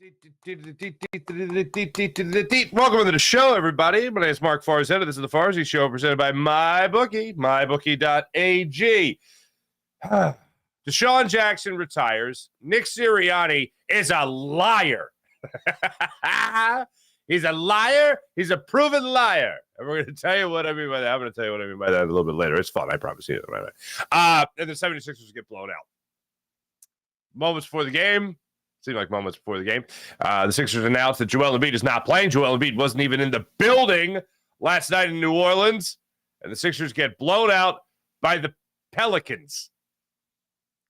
Welcome to the show, everybody. My name is Mark Farzy. This is the Farzy Show presented by MyBookie, mybookie.ag. DeSean Jackson retires. Nick Sirianni is a liar. He's a liar. He's a proven liar. And we're going to tell you what I mean by that. I'm going to tell you what I mean by that a little bit later. It's fun. I promise you. And the 76ers get blown out. Moments before the game. Seemed like moments before the game. The Sixers announced that Joel Embiid is not playing. Joel Embiid wasn't even in the building last night in New Orleans. And the Sixers get blown out by the Pelicans.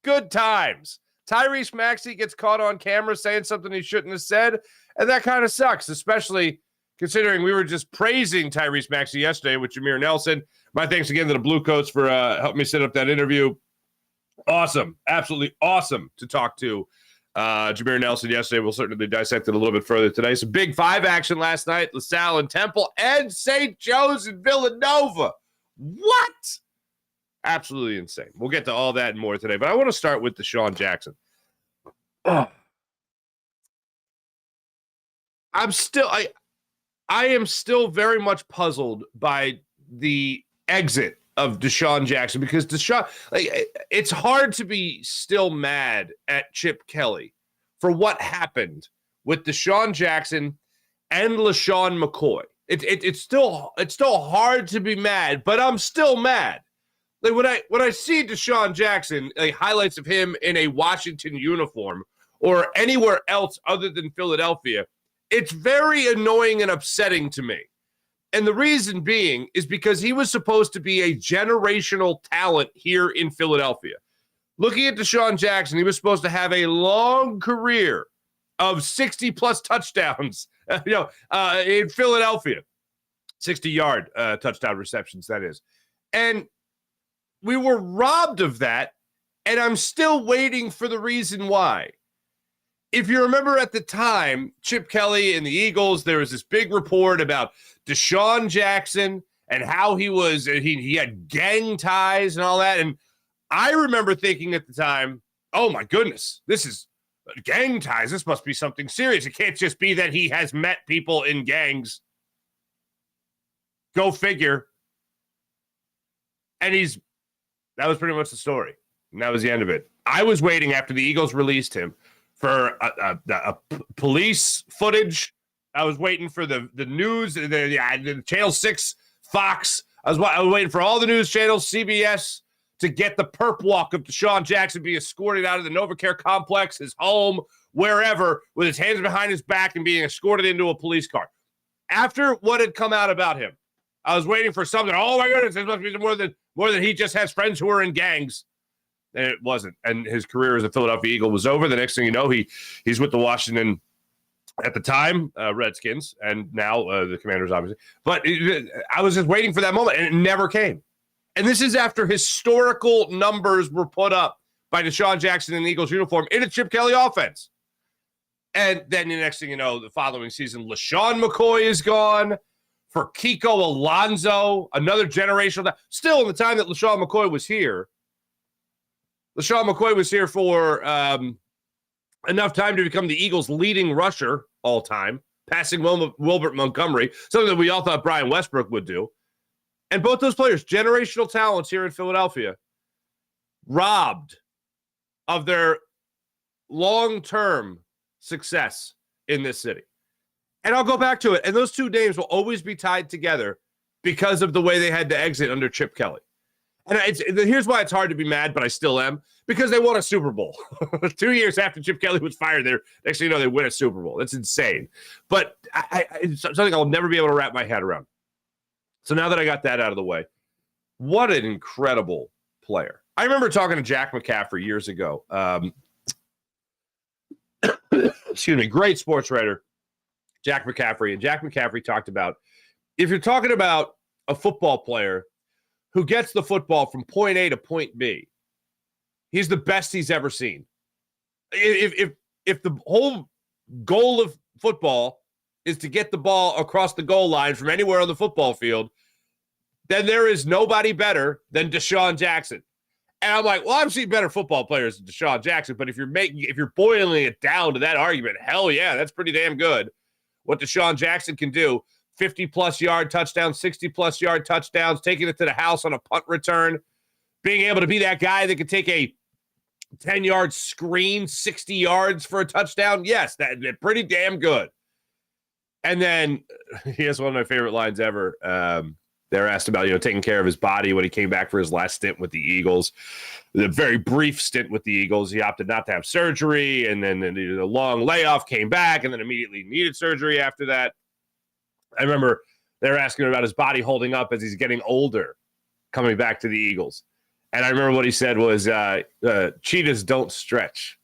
Good times. Tyrese Maxey gets caught on camera saying something he shouldn't have said. And that kind of sucks, especially considering we were just praising Tyrese Maxey yesterday with Jameer Nelson. My thanks again to the Blue Coats for helping me set up that interview. Awesome. Absolutely awesome to talk to Jameer Nelson yesterday. We'll certainly dissect it a little bit further today. Some Big Five action last night. LaSalle and Temple and St. Joe's and Villanova. What? Absolutely insane. We'll get to all that and more today. But I want to start with DeSean Jackson. I am still very much puzzled by the exit of DeSean Jackson, because DeSean, it's hard to be still mad at Chip Kelly for what happened with DeSean Jackson and LaShawn McCoy. It's still hard to be mad, but I'm still mad. Like when I see DeSean Jackson, like highlights of him in a Washington uniform or anywhere else other than Philadelphia, it's very annoying and upsetting to me. And the reason being is because he was supposed to be a generational talent here in Philadelphia. Looking at DeSean Jackson, he was supposed to have a long career of 60-plus touchdowns, in Philadelphia. 60-yard touchdown receptions, that is. And we were robbed of that, and I'm still waiting for the reason why. If you remember at the time, Chip Kelly and the Eagles, there was this big report about DeSean Jackson and how he had gang ties and all that. And I remember thinking at the time, oh my goodness, this is gang ties. This must be something serious. It can't just be that he has met people in gangs. Go figure. And that was pretty much the story. And that was the end of it. I was waiting after the Eagles released him for a police footage. I was waiting for the news, the Channel 6, Fox. I was waiting for all the news channels, CBS, to get the perp walk of DeSean Jackson being escorted out of the NovaCare complex, his home, wherever, with his hands behind his back and being escorted into a police car. After what had come out about him, I was waiting for something. Oh my goodness, this must be more than he just has friends who are in gangs. And it wasn't. And his career as a Philadelphia Eagle was over. The next thing you know, he's with the Washington, at the time, Redskins, and now the Commanders, obviously. But I was just waiting for that moment, and it never came. And this is after historical numbers were put up by DeSean Jackson in the Eagles uniform in a Chip Kelly offense. And then the next thing you know, the following season, LaShawn McCoy is gone. For Kiko Alonso, another generational. Still, in the time that LaShawn McCoy was here, LaShawn McCoy was here for enough time to become the Eagles' leading rusher all time, passing Wilbert Montgomery, something that we all thought Brian Westbrook would do. And both those players, generational talents here in Philadelphia, robbed of their long-term success in this city. And I'll go back to it. And those two names will always be tied together because of the way they had to exit under Chip Kelly. And here's why it's hard to be mad, but I still am, because they won a Super Bowl. 2 years after Chip Kelly was fired, next thing you know, they win a Super Bowl. That's insane. But it's something I'll never be able to wrap my head around. So now that I got that out of the way, what an incredible player. I remember talking to Jack McCaffrey years ago. Excuse me, great sports writer, Jack McCaffrey. And Jack McCaffrey talked about, if you're talking about a football player who gets the football from point A to point B, he's the best he's ever seen. If the whole goal of football is to get the ball across the goal line from anywhere on the football field, then there is nobody better than DeSean Jackson. And I'm like, well, I've seen better football players than DeSean Jackson, but if you're boiling it down to that argument, hell yeah, that's pretty damn good. What DeSean Jackson can do, 50-plus yard touchdowns, 60-plus yard touchdowns, taking it to the house on a punt return, being able to be that guy that can take a 10-yard screen, 60 yards for a touchdown. Yes, that's pretty damn good. And then he has one of my favorite lines ever. They're asked about, taking care of his body when he came back for his last stint with the Eagles. The very brief stint with the Eagles, he opted not to have surgery, and then the long layoff, came back, and then immediately needed surgery after that. I remember they were asking him about his body holding up as he's getting older, coming back to the Eagles. And I remember what he said was, cheetahs don't stretch.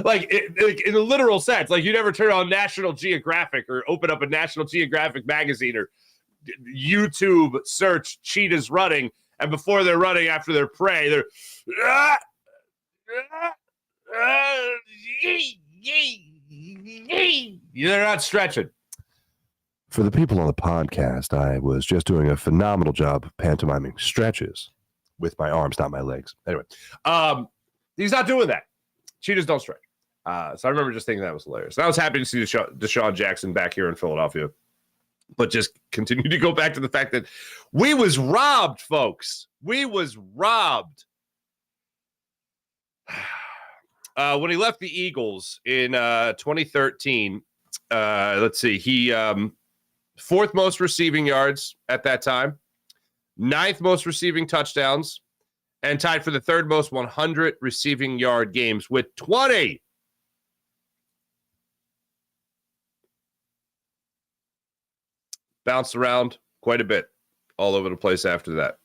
like in a literal sense. Like, you never turn on National Geographic or open up a National Geographic magazine or YouTube search cheetahs running, and before they're running after their prey, they're they're not stretching. For the people on the podcast, I was just doing a phenomenal job of pantomiming stretches with my arms, not my legs. Anyway, he's not doing that. Cheetahs don't stretch. So I remember just thinking that was hilarious. And I was happy to see DeSean Jackson back here in Philadelphia, but just continue to go back to the fact that we was robbed, folks. We was robbed. When he left the Eagles in 2013, let's see, he fourth most receiving yards at that time, ninth most receiving touchdowns, and tied for the third most 100 receiving yard games with 20. Bounced around quite a bit all over the place after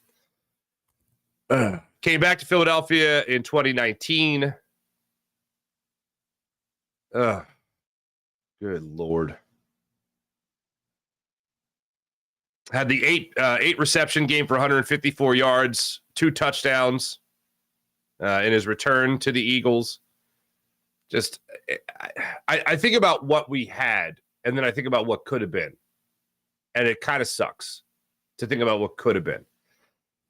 that. Came back to Philadelphia in 2019. Good Lord. Had the eight reception game for 154 yards, 2 touchdowns in his return to the Eagles. Just, I think about what we had, and then I think about what could have been. And it kind of sucks to think about what could have been.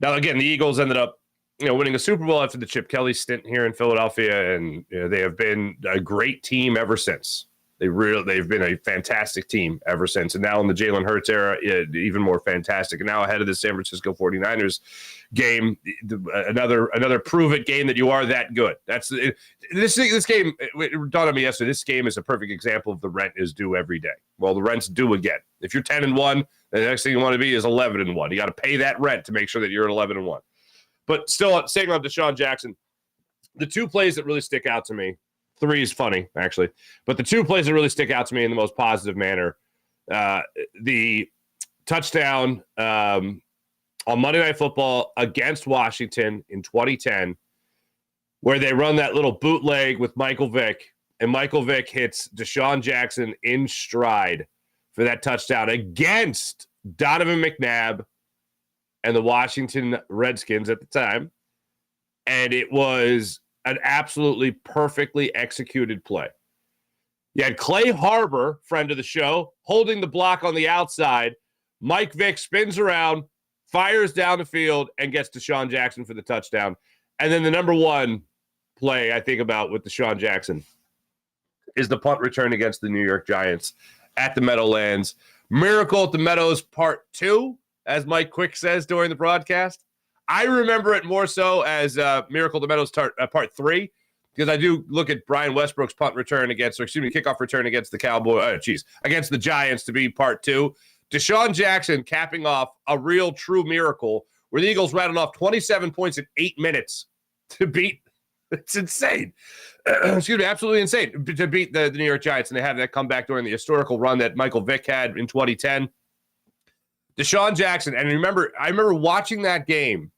Now, again, the Eagles ended up, winning a Super Bowl after the Chip Kelly stint here in Philadelphia, and they have been a great team ever since. They've been a fantastic team ever since. And now in the Jalen Hurts era, even more fantastic. And now ahead of the San Francisco 49ers game, another prove-it game that you are that good. This game, it dawned on me yesterday, this game is a perfect example of the rent is due every day. Well, the rent's due again. If you're 10-1, the next thing you want to be is 11-1. You got to pay that rent to make sure that you're at 11-1. But still, saying about DeSean Jackson, the 2 plays that really stick out to me, 3 is funny, actually. But the 2 plays that really stick out to me in the most positive manner, the touchdown on Monday Night Football against Washington in 2010, where they run that little bootleg with Michael Vick, and Michael Vick hits DeSean Jackson in stride for that touchdown against Donovan McNabb and the Washington Redskins at the time. And it was an absolutely perfectly executed play. You had Clay Harbor, friend of the show, holding the block on the outside. Mike Vick spins around, fires down the field, and gets DeSean Jackson for the touchdown. And then the number 1 play I think about with DeSean Jackson is the punt return against the New York Giants at the Meadowlands. Miracle at the Meadows Part 2, as Mike Quick says during the broadcast. I remember it more so as Miracle at the Meadows Part 3, because I do look at Brian Westbrook's kickoff return against the Giants to be Part 2. DeSean Jackson capping off a real true miracle where the Eagles rattled off 27 points in 8 minutes to beat. It's insane. Absolutely insane to beat the New York Giants, and they have that comeback during the historical run that Michael Vick had in 2010. DeSean Jackson, and I remember watching that game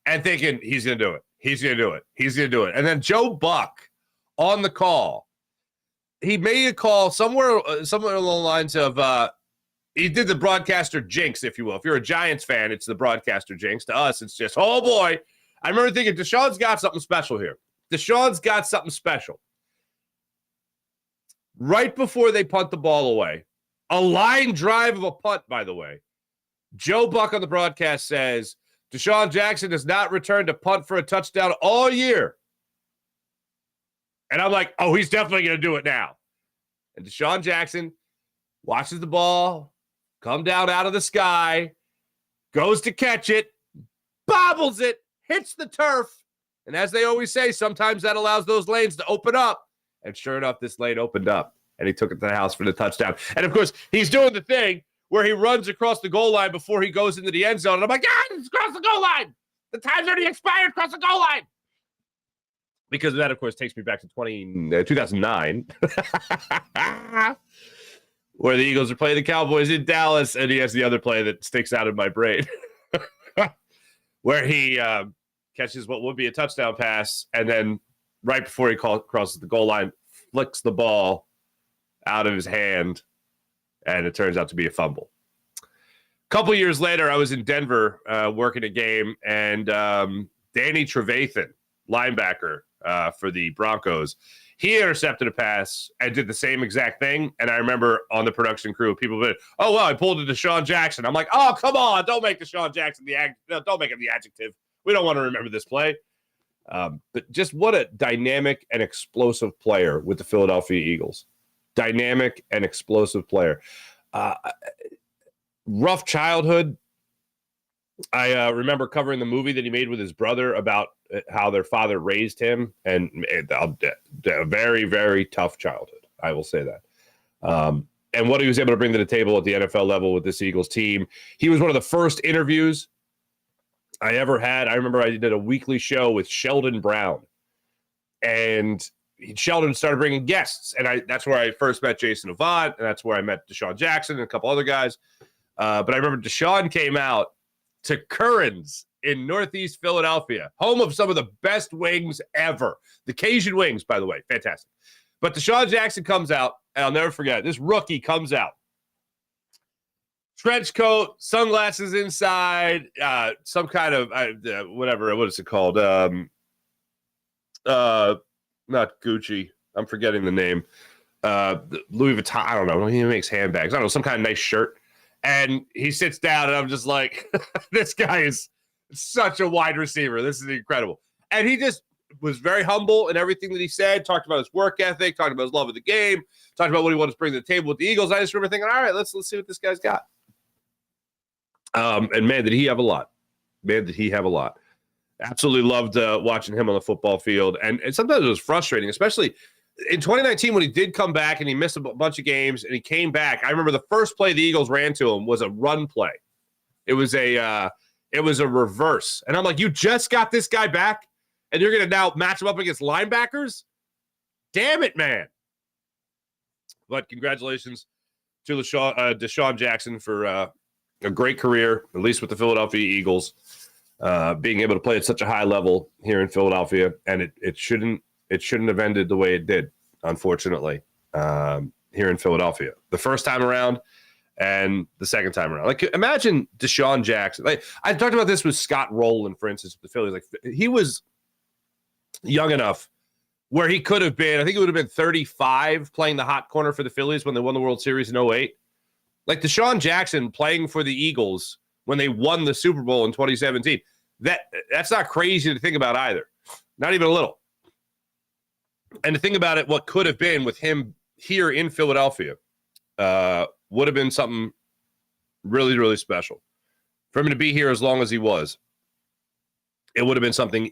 and thinking, he's going to do it. He's going to do it. He's going to do it. And then Joe Buck on the call, he made a call somewhere along the lines of, he did the broadcaster jinx, if you will. If you're a Giants fan, it's the broadcaster jinx. To us, it's just, oh boy. I remember thinking, DeSean's got something special here. DeSean's got something special. Right before they punt the ball away, a line drive of a punt, by the way, Joe Buck on the broadcast says, DeSean Jackson has not returned a punt for a touchdown all year. And I'm like, oh, he's definitely going to do it now. And DeSean Jackson watches the ball come down out of the sky, goes to catch it, bobbles it, hits the turf. And as they always say, sometimes that allows those lanes to open up. And sure enough, this lane opened up, and he took it to the house for the touchdown. And, of course, he's doing the thing where he runs across the goal line before he goes into the end zone. And I'm like, it's across the goal line. The time's already expired across the goal line. Because that, of course, takes me back to 2009, where the Eagles are playing the Cowboys in Dallas, and he has the other play that sticks out in my brain, where he catches what would be a touchdown pass, and then right before he crosses the goal line, flicks the ball out of his hand, and it turns out to be a fumble. A couple years later, I was in Denver working a game, and Danny Trevathan, linebacker for the Broncos, he intercepted a pass and did the same exact thing. And I remember on the production crew, people went, oh, well, I pulled a DeSean Jackson. I'm like, oh, come on, don't make DeSean Jackson don't make him the adjective. We don't want to remember this play. But just what a dynamic and explosive player with the Philadelphia Eagles. Dynamic and explosive player. Rough childhood. I remember covering the movie that he made with his brother about how their father raised him, and a very, very tough childhood. I will say that. And what he was able to bring to the table at the NFL level with this Eagles team. He was one of the first interviews I ever had. I remember I did a weekly show with Sheldon Brown, and Sheldon started bringing guests, and that's where I first met Jason Avant, and that's where I met DeSean Jackson and a couple other guys. But I remember DeSean came out to Curran's in Northeast Philadelphia, home of some of the best wings ever. The Cajun wings, by the way, fantastic. But DeSean Jackson comes out, and I'll never forget it. This rookie comes out. Trench coat, sunglasses inside, some kind of, whatever, what is it called? Not Gucci. I'm forgetting the name. Louis Vuitton, I don't know. He makes handbags. I don't know, some kind of nice shirt. And he sits down, and I'm just like, this guy is such a wide receiver. This is incredible. And he just was very humble in everything that he said, talked about his work ethic, talked about his love of the game, talked about what he wanted to bring to the table with the Eagles. I just remember thinking, all right, let's see what this guy's got. And man, did he have a lot. Man, did he have a lot. Absolutely loved watching him on the football field. And sometimes it was frustrating, especially in 2019 when he did come back and he missed a bunch of games and he came back. I remember the first play the Eagles ran to him was a run play. It was a reverse. And I'm like, you just got this guy back and you're going to now match him up against linebackers? Damn it, man. But congratulations to DeSean Jackson for a great career, at least with the Philadelphia Eagles, being able to play at such a high level here in Philadelphia. And it shouldn't have ended the way it did, unfortunately, here in Philadelphia. The first time around and the second time around. Like, imagine DeSean Jackson. Like, I talked about this with Scott Rowland, for instance, with the Phillies. Like, he was young enough where he could have been, I think it would have been 35 playing the hot corner for the Phillies when they won the World Series in 2008. Like, DeSean Jackson playing for the Eagles when they won the Super Bowl in 2017. That's not crazy to think about either. Not even a little. And to think about it, what could have been with him here in Philadelphia would have been something really, really special. For him to be here as long as he was, it would have been something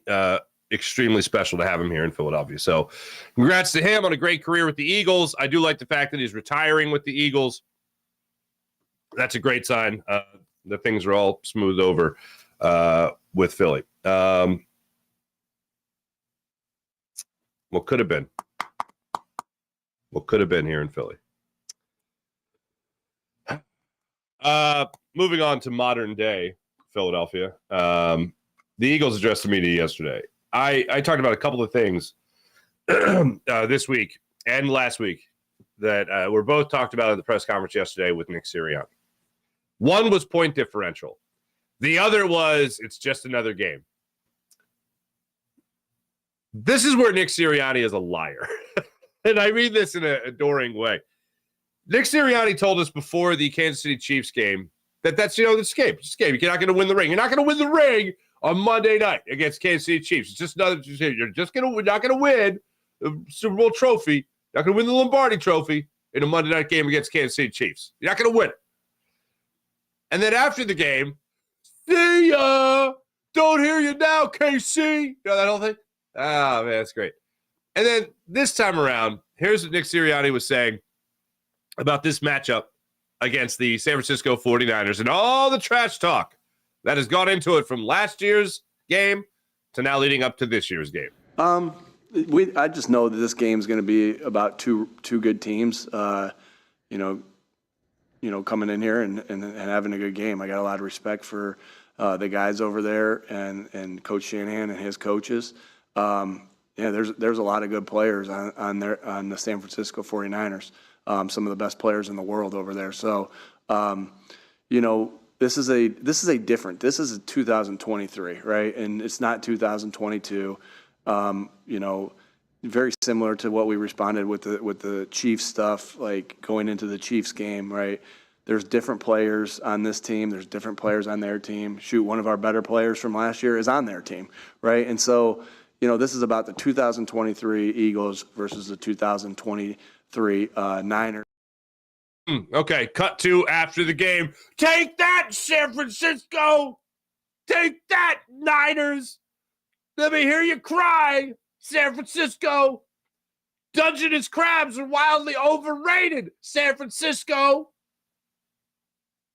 extremely special to have him here in Philadelphia. So congrats to him on a great career with the Eagles. I do like the fact that he's retiring with the Eagles. That's a great sign that things are all smoothed over with Philly. What could have been? What could have been here in Philly? Moving on to modern day Philadelphia. The Eagles addressed the media yesterday. I talked about a couple of things this week and last week that were both talked about at the press conference yesterday with Nick Sirianni. One was point differential. The other was it's just another game. This is where Nick Sirianni is a liar. And I mean this in an adoring way. Nick Sirianni told us before the Kansas City Chiefs game That's this game. It's a game. You're not going to win the ring. You're not going to win the ring on Monday night against Kansas City Chiefs. It's just another. You're not going to win the Super Bowl trophy. You're not going to win the Lombardi trophy in a Monday night game against Kansas City Chiefs. You're not going to win it. And then after the game, see ya. Don't hear you now, KC. You know that whole thing? Oh, man, that's great. And then this time around, here's what Nick Sirianni was saying about this matchup against the San Francisco 49ers and all the trash talk that has gone into it from last year's game to now leading up to this year's game. I just know that this game is going to be about two good teams, coming in here and having a good game. I got a lot of respect for the guys over there and Coach Shanahan and his coaches. There's a lot of good players on the San Francisco 49ers. Some of the best players in the world over there. So, this is a 2023, right? And it's not 2022. Very similar to what we responded with the Chiefs stuff, like going into the Chiefs game, right? There's different players on this team. There's different players on their team. Shoot, one of our better players from last year is on their team, right? And so, this is about the 2023 Eagles versus the 2023 Niners. Okay, cut to after the game. Take that, San Francisco! Take that, Niners! Let me hear you cry, San Francisco! Dungeness crabs are wildly overrated, San Francisco!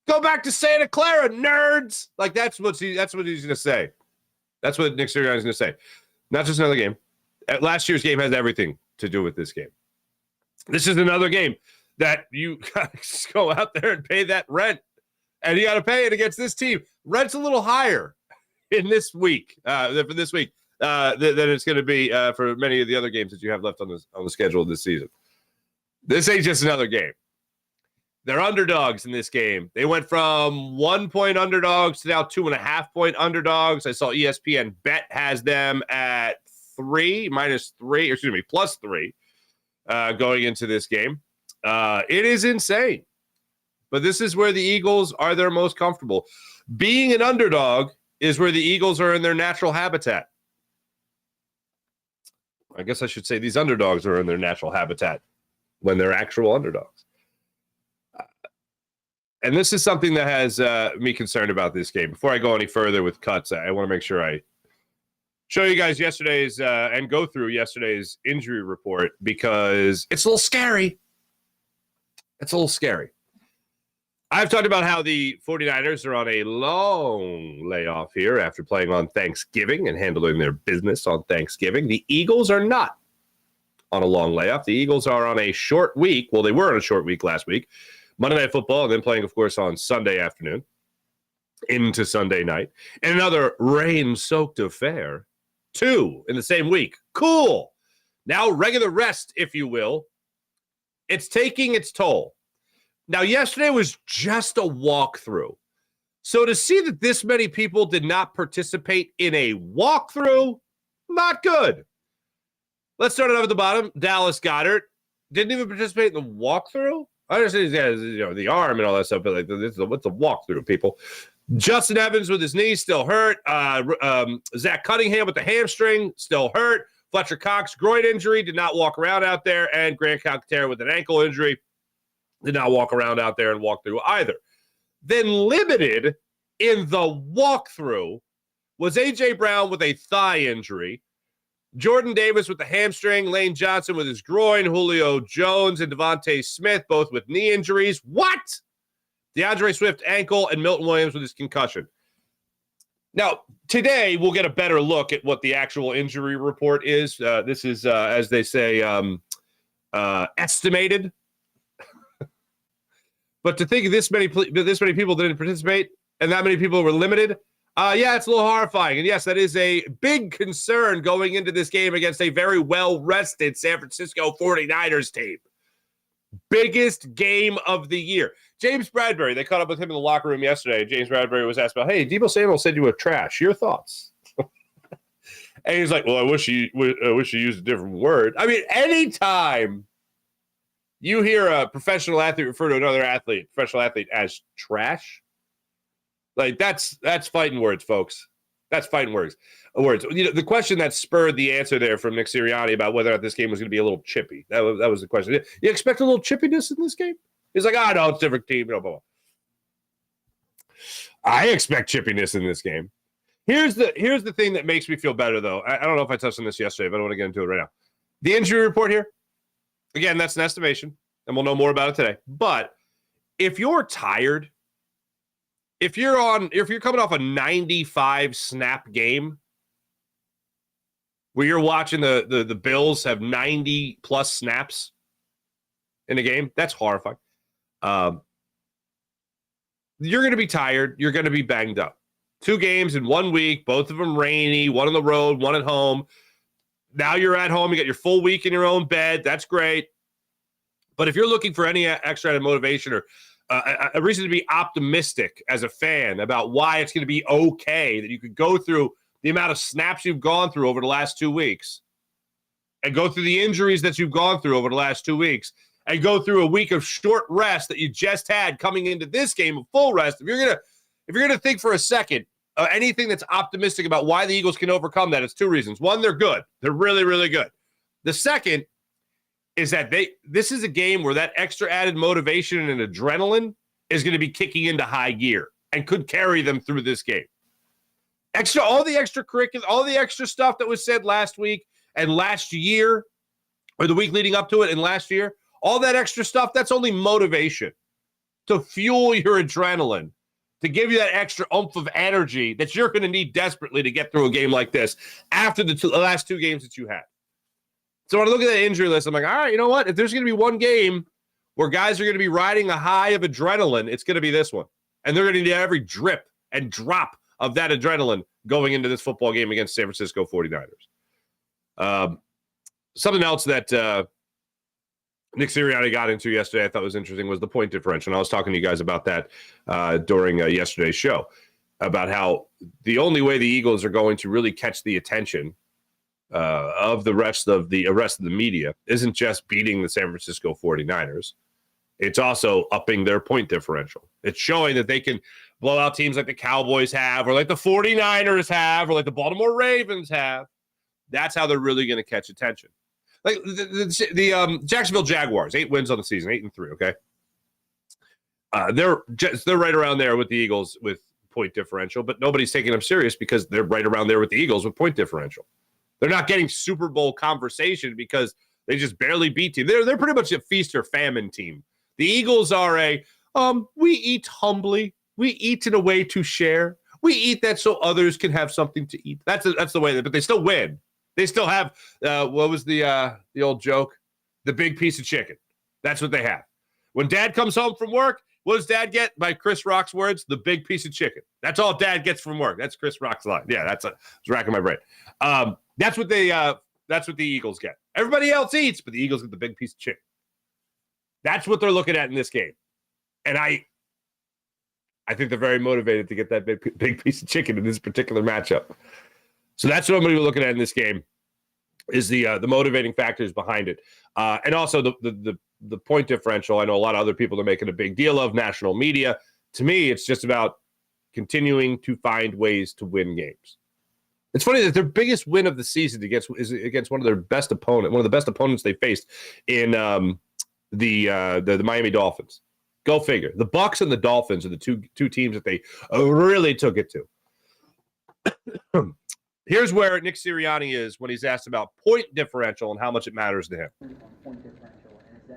Go back to Santa Clara, nerds! Like, that's what he's going to say. That's what Nick Sirianni is going to say. Not just another game. Last year's game has everything to do with this game. This is another game that you guys go out there and pay that rent. And you got to pay it against this team. Rent's a little higher in this week, than it's going to be for many of the other games that you have left on the schedule this season. This ain't just another game. They're underdogs in this game. They went from 1 point underdogs to now 2.5 point underdogs. I saw ESPN Bet has them at plus 3 going into this game. It is insane. But this is where the Eagles are their most comfortable. Being an underdog is where the Eagles are in their natural habitat. I guess I should say these underdogs are in their natural habitat when they're actual underdogs. And this is something that has me concerned about this game. Before I go any further with cuts, I want to make sure I show you guys yesterday's and go through yesterday's injury report because it's a little scary. It's a little scary. I've talked about how the 49ers are on a long layoff here after playing on Thanksgiving and handling their business on Thanksgiving. The Eagles are not on a long layoff. The Eagles are on a short week. Well, they were on a short week last week. Monday Night Football, and then playing, of course, on Sunday afternoon into Sunday night. And another rain-soaked affair. 2 in the same week. Cool. Now regular rest, if you will. It's taking its toll. Now, yesterday was just a walkthrough. So to see that this many people did not participate in a walkthrough, not good. Let's start it off at the bottom. Dallas Goedert didn't even participate in the walkthrough. I understand he's got the arm and all that stuff, but like, what's a walkthrough, people? Justin Evans with his knee still hurt. Zach Cunningham with the hamstring still hurt. Fletcher Cox, groin injury, did not walk around out there. And Grant Calcaterra with an ankle injury did not walk around out there and walk through either. Then limited in the walkthrough was A.J. Brown with a thigh injury. Jordan Davis with the hamstring, Lane Johnson with his groin, Julio Jones and Devontae Smith both with knee injuries. What? DeAndre Swift ankle and Milton Williams with his concussion. Now, today we'll get a better look at what the actual injury report is. This is, as they say, estimated. But to think this many people didn't participate and that many people were limited, it's a little horrifying. And yes, that is a big concern going into this game against a very well-rested San Francisco 49ers team. Biggest game of the year. James Bradbury, they caught up with him in the locker room yesterday. James Bradbury was asked about, hey, Deebo Samuel said you were trash. Your thoughts? And he's like, well, I wish you used a different word. I mean, anytime you hear a professional athlete refer to another professional athlete as trash, Like that's fighting words, folks. That's fighting words. The question that spurred the answer there from Nick Sirianni about whether or not this game was going to be a little chippy. That was the question. You expect a little chippiness in this game? He's like, no, it's a different team. Blah, blah, blah. I expect chippiness in this game. Here's the thing that makes me feel better, though. I don't know if I touched on this yesterday, but I don't want to get into it right now. The injury report here, again, that's an estimation, and we'll know more about it today. But if you're tired, if you're coming off a 95 snap game where you're watching the Bills have 90 plus snaps in a game, that's horrifying. You're going to be tired. You're going to be banged up. 2 games in 1 week, both of them rainy, one on the road, one at home. Now you're at home. You got your full week in your own bed. That's great. But if you're looking for any extra motivation or a reason to be optimistic as a fan about why it's going to be okay, that you could go through the amount of snaps you've gone through over the last 2 weeks and go through the injuries that you've gone through over the last 2 weeks and go through a week of short rest that you just had coming into this game of full rest. If you're gonna think for a second anything that's optimistic about why the Eagles can overcome that, it's 2 reasons. One, they're good. They're really, really good. The second is that this is a game where that extra added motivation and adrenaline is going to be kicking into high gear and could carry them through this game. All the extra curriculum, all the extra stuff that was said last week and last year, or the week leading up to it and last year, all that extra stuff, that's only motivation to fuel your adrenaline, to give you that extra oomph of energy that you're going to need desperately to get through a game like this after the last 2 games that you had. So when I look at that injury list, I'm like, all right, you know what? If there's going to be one game where guys are going to be riding a high of adrenaline, it's going to be this one. And they're going to need every drip and drop of that adrenaline going into this football game against San Francisco 49ers. Something else that Nick Sirianni got into yesterday I thought was interesting was the point differential. And I was talking to you guys about that during yesterday's show, about how the only way the Eagles are going to really catch the attention of the rest of the media isn't just beating the San Francisco 49ers. It's also upping their point differential. It's showing that they can blow out teams like the Cowboys have, or like the 49ers have, or like the Baltimore Ravens have. That's how they're really going to catch attention. Like the Jacksonville Jaguars, 8 wins on the season, 8-3. Okay, they're right around there with the Eagles with point differential, but nobody's taking them serious because they're right around there with the Eagles with point differential. They're not getting Super Bowl conversation because they just barely beat team. They're pretty much a feast or famine team. The Eagles are we eat humbly. We eat in a way to share. We eat that so others can have something to eat. That's the way. But they still win. They still have what was the old joke? The big piece of chicken. That's what they have. When Dad comes home from work, what does Dad get? By Chris Rock's words, the big piece of chicken. That's all Dad gets from work. That's Chris Rock's line. Yeah, it's racking my brain. That's what the Eagles get. Everybody else eats, but the Eagles get the big piece of chicken. That's what they're looking at in this game. And I think they're very motivated to get that big piece of chicken in this particular matchup. So that's what I'm going to be looking at in this game, is the motivating factors behind it. And also the point differential. I know a lot of other people are making a big deal of, national media. To me, it's just about continuing to find ways to win games. It's funny that their biggest win of the season is against one of the best opponents they faced in the Miami Dolphins. Go figure. The Bucs and the Dolphins are the two teams that they really took it to. Here's where Nick Sirianni is when he's asked about point differential and how much it matters to him. Point differential, and is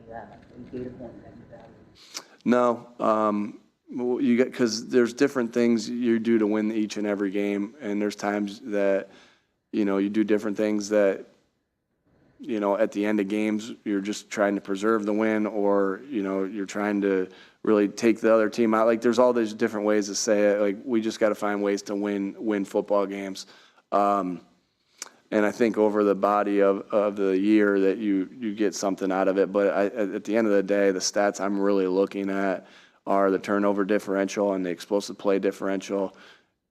that a data point that you value? No. Well, you get, because there's different things you do to win each and every game, and there's times that you do different things that at the end of games you're just trying to preserve the win, or you're trying to really take the other team out. Like, there's all these different ways to say it. Like, we just got to find ways to win football games, and I think over the body of the year that you get something out of it. But at the end of the day, the stats I'm really looking at are the turnover differential and the explosive play differential.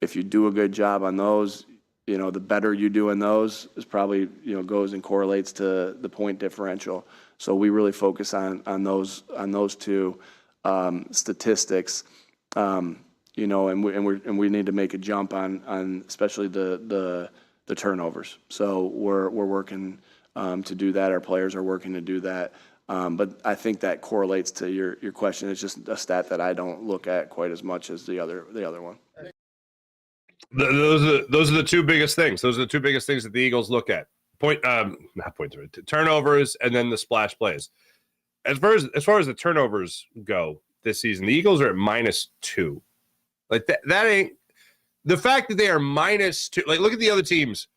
If you do a good job on those, the better you do in those is probably, goes and correlates to the point differential. So we really focus on those two statistics. and we need to make a jump on especially the turnovers. So we're working to do that. Our players are working to do that. But I think that correlates to your question. It's just a stat that I don't look at quite as much as the other one. Those are the two biggest things. Those are the two biggest things that the Eagles look at. Turnovers and then the splash plays. As far as the turnovers go this season, the Eagles are at -2. Like that ain't the fact that they are -2. Like, look at the other teams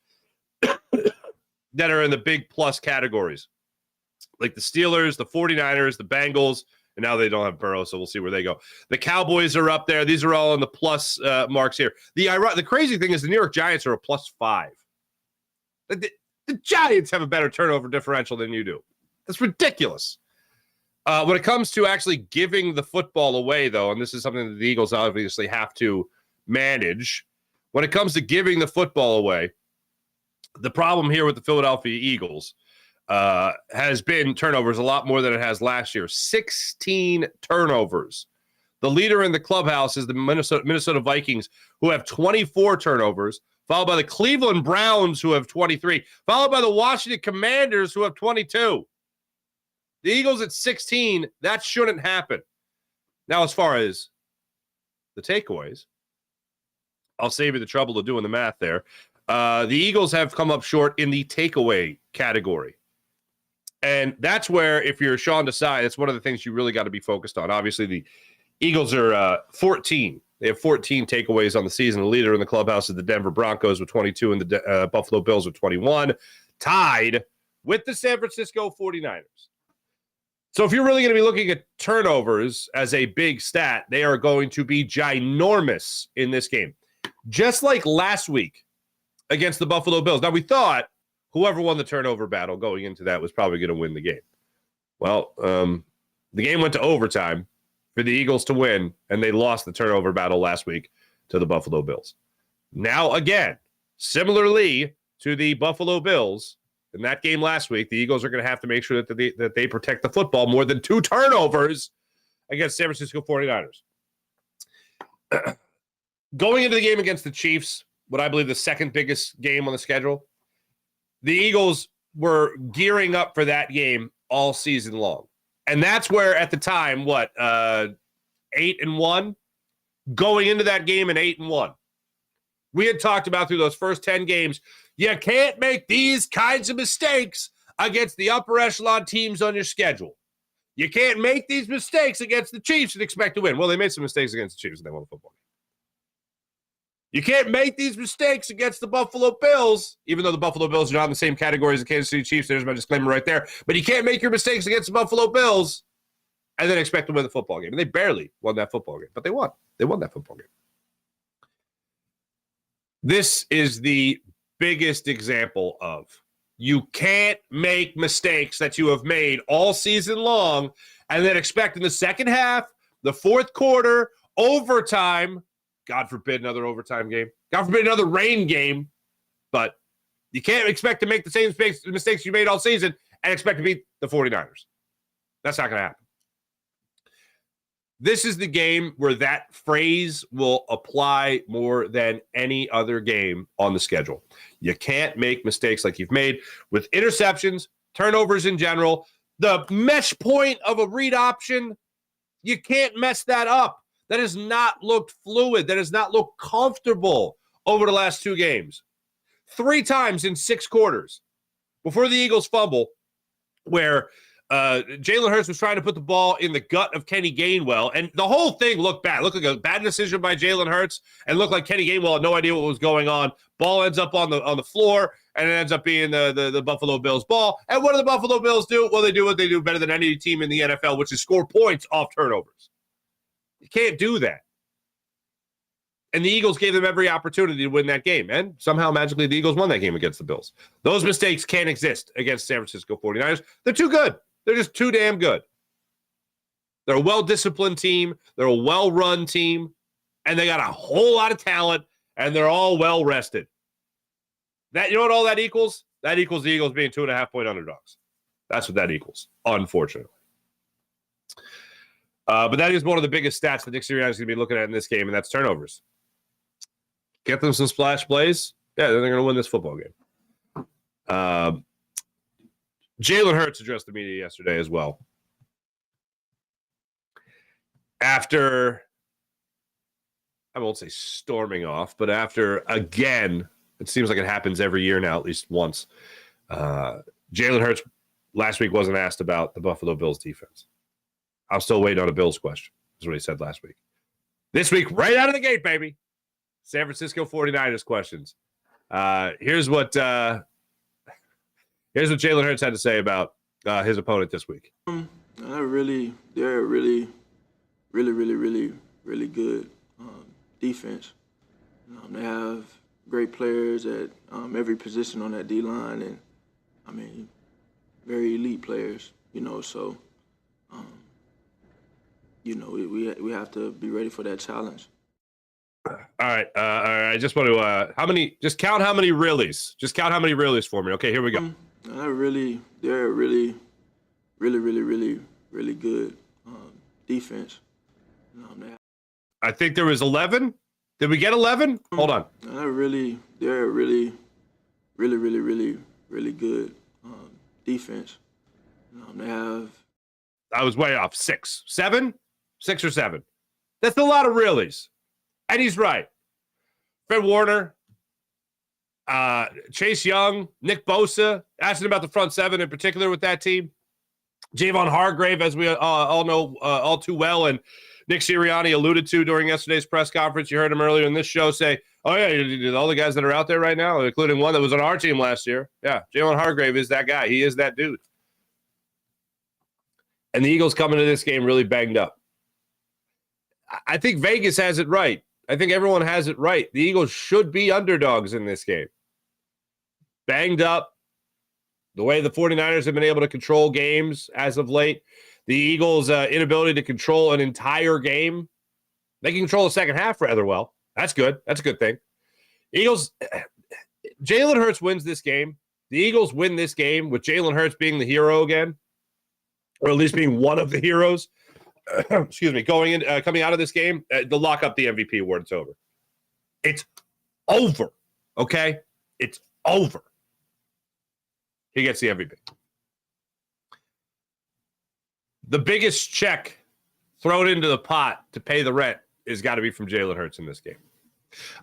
that are in the big plus categories, like the Steelers, the 49ers, the Bengals, and now they don't have Burrow, so we'll see where they go. The Cowboys are up there. These are all in the plus marks here. The crazy thing is the New York Giants are a +5. The Giants have a better turnover differential than you do. That's ridiculous. When it comes to actually giving the football away, though, and this is something that the Eagles obviously have to manage, when it comes to giving the football away, the problem here with the Philadelphia Eagles has been turnovers a lot more than it has last year. 16 turnovers. The leader in the clubhouse is the Minnesota Vikings, who have 24 turnovers, followed by the Cleveland Browns, who have 23, followed by the Washington Commanders, who have 22. The Eagles at 16, that shouldn't happen. Now, as far as the takeaways, I'll save you the trouble of doing the math there. The Eagles have come up short in the takeaway category. And that's where, if you're Sean Desai, that's one of the things you really got to be focused on. Obviously, the Eagles are 14. They have 14 takeaways on the season. The leader in the clubhouse is the Denver Broncos with 22 and the Buffalo Bills with 21, tied with the San Francisco 49ers. So if you're really going to be looking at turnovers as a big stat, they are going to be ginormous in this game. Just like last week against the Buffalo Bills. Now, we thought whoever won the turnover battle going into that was probably going to win the game. Well, the game went to overtime for the Eagles to win, and they lost the turnover battle last week to the Buffalo Bills. Now, again, similarly to the Buffalo Bills, in that game last week, the Eagles are going to have to make sure that they protect the football more than 2 turnovers against San Francisco 49ers. Going into the game against the Chiefs, what I believe the second biggest game on the schedule, the Eagles were gearing up for that game all season long. And that's where, at the time, 8-1? Going into that game in 8-1. We had talked about through those first 10 games, you can't make these kinds of mistakes against the upper echelon teams on your schedule. You can't make these mistakes against the Chiefs and expect to win. Well, they made some mistakes against the Chiefs and they won the football game. You can't make these mistakes against the Buffalo Bills, even though the Buffalo Bills are not in the same category as the Kansas City Chiefs. There's my disclaimer right there. But you can't make your mistakes against the Buffalo Bills and then expect to win the football game. And they barely won that football game, but they won. They won that football game. This is the biggest example of you can't make mistakes that you have made all season long and then expect in the second half, the fourth quarter, overtime, God forbid another overtime game, God forbid another rain game, but you can't expect to make the same mistakes you made all season and expect to beat the 49ers. That's not going to happen. This is the game where that phrase will apply more than any other game on the schedule. You can't make mistakes like you've made with interceptions, turnovers in general, the mesh point of a read option. You can't mess that up. That has not looked fluid. That has not looked comfortable over the last 2 games. 3 times in 6 quarters before the Eagles fumble, where Jalen Hurts was trying to put the ball in the gut of Kenny Gainwell, and the whole thing looked bad. It looked like a bad decision by Jalen Hurts, and looked like Kenny Gainwell had no idea what was going on. Ball ends up on the floor, and it ends up being the Buffalo Bills ball. And what do the Buffalo Bills do? Well, they do what they do better than any team in the NFL, which is score points off turnovers. You can't do that. And the Eagles gave them every opportunity to win that game. And somehow, magically, the Eagles won that game against the Bills. Those mistakes can't exist against San Francisco 49ers. They're too good. They're just too damn good. They're a well-disciplined team. They're a well-run team. And they got a whole lot of talent. And they're all well-rested. You know what all that equals? That equals the Eagles being 2.5-point underdogs. That's what that equals, unfortunately. But that is one of the biggest stats that Nick Sirianni is going to be looking at in this game, and that's turnovers. Get them some splash plays. Yeah, then they're going to win this football game. Jalen Hurts addressed the media yesterday as well. After, I won't say storming off, but after, again, it seems like it happens every year now, at least once. Jalen Hurts last week wasn't asked about the Buffalo Bills defense. I'm still waiting on a Bills question, is what he said last week. This week, right out of the gate, baby. San Francisco 49ers questions. Here's what Jalen Hurts had to say about his opponent this week. They're really good defense. They have great players at every position on that D-line, and, I mean, very elite players, so, we have to be ready for that challenge. All right. I just want to, count how many reallys. Just count how many reallys for me. Okay, here we go. They're really good defense. I think there was 11. Did we get 11? Hold on. They're really good defense. They have. I was way off. 6, 7, 6 or 7. That's a lot of reallys. And he's right. Fred Warner, Chase Young, Nick Bosa, asking about the front seven in particular with that team. Javon Hargrave, as we all know all too well, and Nick Sirianni alluded to during yesterday's press conference. You heard him earlier in this show say, oh, yeah, all the guys that are out there right now, including one that was on our team last year. Yeah, Javon Hargrave is that guy. He is that dude. And the Eagles coming to this game really banged up. I think Vegas has it right. I think everyone has it right. The Eagles should be underdogs in this game. Banged up. The way the 49ers have been able to control games as of late, the Eagles' inability to control an entire game, they can control the second half rather well. That's good. That's a good thing. Eagles, Jalen Hurts wins this game. The Eagles win this game with Jalen Hurts being the hero again, or at least being one of the heroes. Excuse me, coming out of this game, they'll lock up the MVP award. It's over. It's over. Okay? It's over. He gets the MVP. The biggest check thrown into the pot to pay the rent has got to be from Jalen Hurts in this game.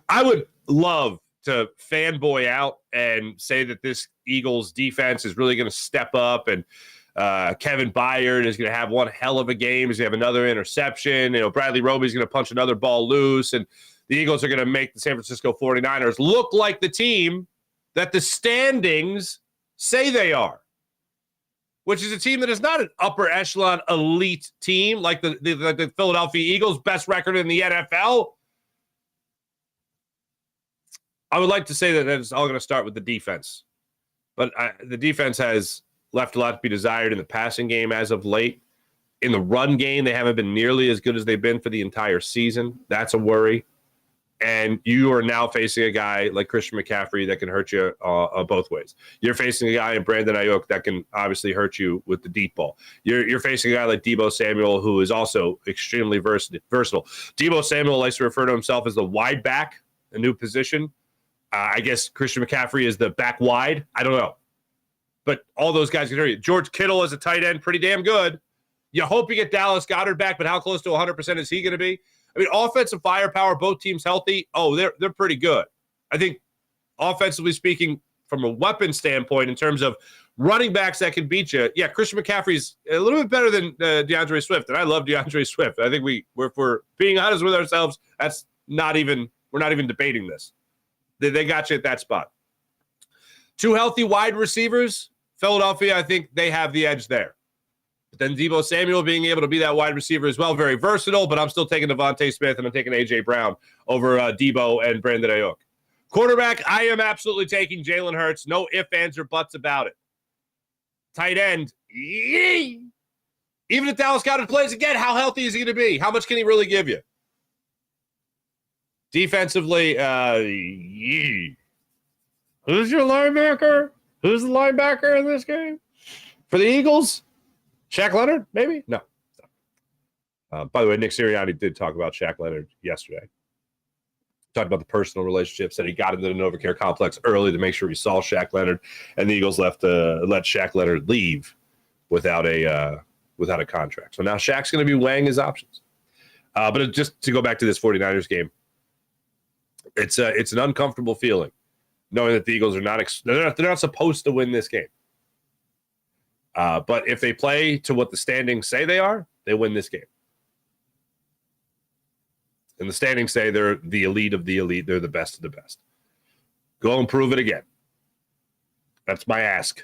I would love to fanboy out and say that this Eagles defense is really going to step up, and Kevin Byard is going to have one hell of a game. He's going to have another interception. Bradley Roby's going to punch another ball loose, and the Eagles are going to make the San Francisco 49ers look like the team that the standings say they are, which is a team that is not an upper echelon elite team like the Philadelphia Eagles, best record in the NFL. I would like to say that it's all going to start with the defense, but the defense has left a lot to be desired in the passing game as of late. In the run game, they haven't been nearly as good as they've been for the entire season. That's a worry. And you are now facing a guy like Christian McCaffrey that can hurt you both ways. You're facing a guy in Brandon Ayuk that can obviously hurt you with the deep ball. You're facing a guy like Deebo Samuel, who is also extremely versatile. Deebo Samuel likes to refer to himself as the wide back, a new position. I guess Christian McCaffrey is the back wide. I don't know. But all those guys can hurt you. George Kittle as a tight end, pretty damn good. You hope you get Dallas Goedert back, but how close to 100% is he going to be? I mean, offensive firepower, both teams healthy. Oh, they're pretty good. I think offensively speaking, from a weapon standpoint, in terms of running backs that can beat you, yeah, Christian McCaffrey's a little bit better than DeAndre Swift, and I love DeAndre Swift. I think if we're being honest with ourselves, we're not even debating this. They got you at that spot. Two healthy wide receivers, Philadelphia, I think they have the edge there. But then Deebo Samuel being able to be that wide receiver as well, very versatile, but I'm still taking Devontae Smith and I'm taking A.J. Brown over Deebo and Brandon Ayuk. Quarterback, I am absolutely taking Jalen Hurts. No ifs, ands, or buts about it. Tight end, yee. Even if Dallas Goedert plays again, how healthy is he going to be? How much can he really give you? Defensively, yee. Who's your linebacker? Who's the linebacker in this game? For the Eagles? Shaq Leonard, maybe? No. By the way, Nick Sirianni did talk about Shaq Leonard yesterday. Talked about the personal relationships that he got into the NovaCare complex early to make sure he saw Shaq Leonard, and the Eagles let Shaq Leonard leave without a contract. So now Shaq's going to be weighing his options. But just to go back to this 49ers game, it's an uncomfortable feeling knowing that the Eagles are they're not supposed to win this game. But if they play to what the standings say they are, they win this game. And the standings say they're the elite of the elite. They're the best of the best. Go and prove it again. That's my ask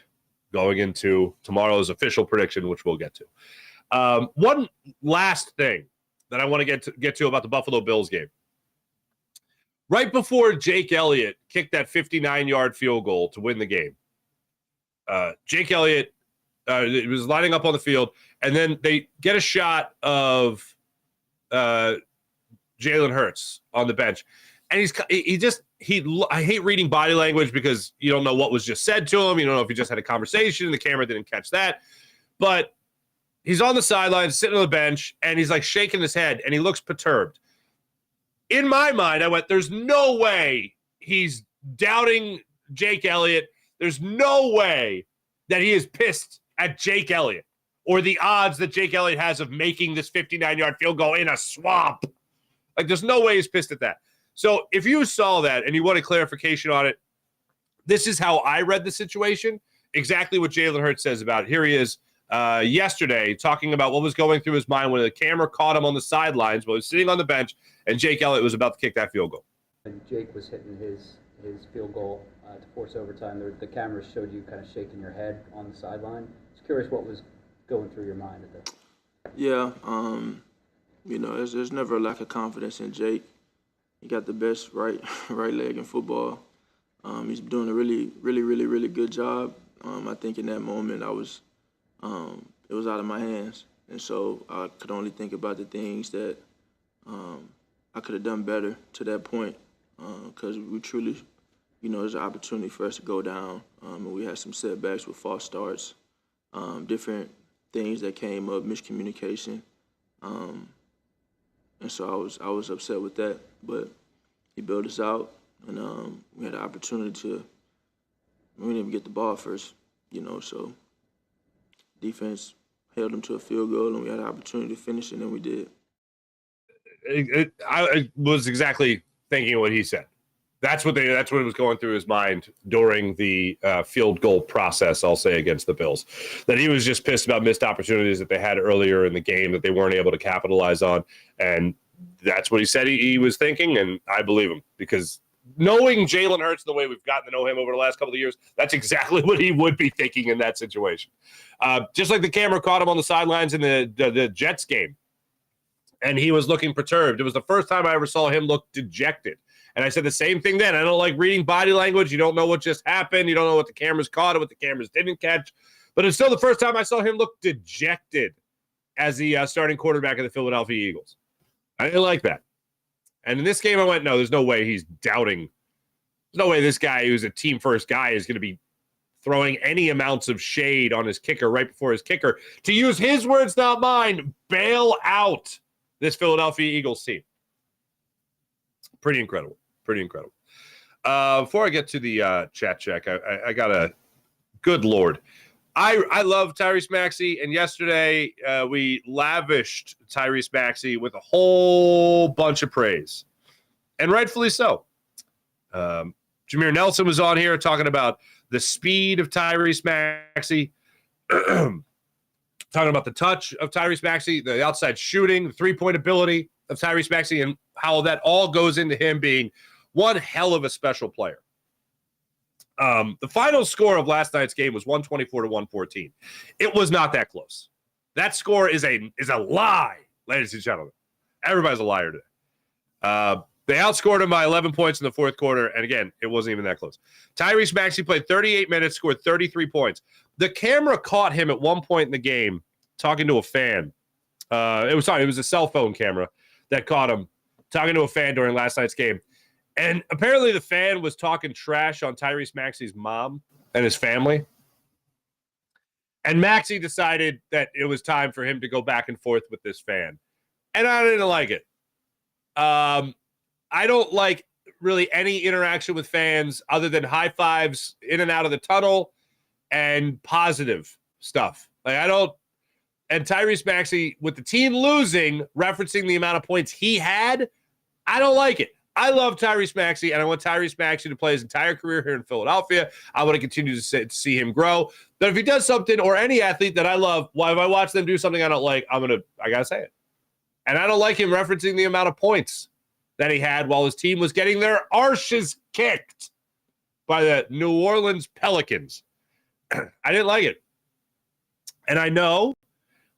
going into tomorrow's official prediction, which we'll get to. One last thing that I want to get to about the Buffalo Bills game. Right before Jake Elliott kicked that 59-yard field goal to win the game, Jake Elliott was lining up on the field, and then they get a shot of Jalen Hurts on the bench. And I hate reading body language because you don't know what was just said to him. You don't know if he just had a conversation and the camera didn't catch that. But he's on the sidelines, sitting on the bench, and he's like shaking his head, and he looks perturbed. In my mind, I went, there's no way he's doubting Jake Elliott. There's no way that he is pissed at Jake Elliott or the odds that Jake Elliott has of making this 59-yard field goal in a swamp. Like, there's no way he's pissed at that. So if you saw that and you wanted clarification on it, this is how I read the situation. Exactly what Jalen Hurts says about it. Here he is yesterday talking about what was going through his mind when the camera caught him on the sidelines while he was sitting on the bench and Jake Elliott was about to kick that field goal. And Jake was hitting his field goal to force overtime. The cameras showed you kind of shaking your head on the sideline. Just curious what was going through your mind at that. Yeah, there's never a lack of confidence in Jake. He got the best right leg in football. He's doing a really good job. I think in that moment it was out of my hands, and so I could only think about the things that I could have done better to that point, because we truly, there's an opportunity for us to go down, and we had some setbacks with false starts, different things that came up, miscommunication. And so I was upset with that, but he bailed us out, and we had an opportunity we didn't even get the ball first, so defense held them to a field goal, and we had an opportunity to finish it, and we did. I was exactly thinking what he said. That's what was going through his mind during the field goal process, I'll say, against the Bills. That he was just pissed about missed opportunities that they had earlier in the game that they weren't able to capitalize on. And that's what he said he was thinking, and I believe him. Because knowing Jalen Hurts the way we've gotten to know him over the last couple of years, that's exactly what he would be thinking in that situation. Just like the camera caught him on the sidelines in the Jets game, and he was looking perturbed. It was the first time I ever saw him look dejected. And I said the same thing then. I don't like reading body language. You don't know what just happened. You don't know what the cameras caught or what the cameras didn't catch. But it's still the first time I saw him look dejected as the starting quarterback of the Philadelphia Eagles. I didn't like that. And in this game, I went, no, there's no way he's doubting. There's no way this guy who's a team-first guy is going to be throwing any amounts of shade on his kicker right before his kicker. To use his words, not mine, bail out this Philadelphia Eagles team. Pretty incredible. Before I get to the chat check, I got a good Lord. I love Tyrese Maxey, and yesterday we lavished Tyrese Maxey with a whole bunch of praise, and rightfully so. Jameer Nelson was on here talking about the speed of Tyrese Maxey, talking about the touch of Tyrese Maxey, the outside shooting, the three-point ability of Tyrese Maxey, and how that all goes into him being one hell of a special player. The final score of last night's game was 124-114. It was not that close. That score is a lie, ladies and gentlemen. Everybody's a liar today. They outscored him by 11 points in the fourth quarter, and again, it wasn't even that close. Tyrese Maxey played 38 minutes, scored 33 points. The camera caught him at one point in the game talking to a fan. It was a cell phone camera that caught him talking to a fan during last night's game. And apparently the fan was talking trash on Tyrese Maxey's mom and his family. And Maxey decided that it was time for him to go back and forth with this fan. and I didn't like it. I don't like really any interaction with fans other than high fives in and out of the tunnel and positive stuff. Like I don't. And Tyrese Maxey, with the team losing, referencing the amount of points he had, I don't like it. I love Tyrese Maxey, and I want Tyrese Maxey to play his entire career here in Philadelphia. I want to continue to see him grow. But if he does something, or any athlete that I love, if I watch them do something I don't like, I got to say it. And I don't like him referencing the amount of points that he had while his team was getting their arses kicked by the New Orleans Pelicans. I didn't like it. And I know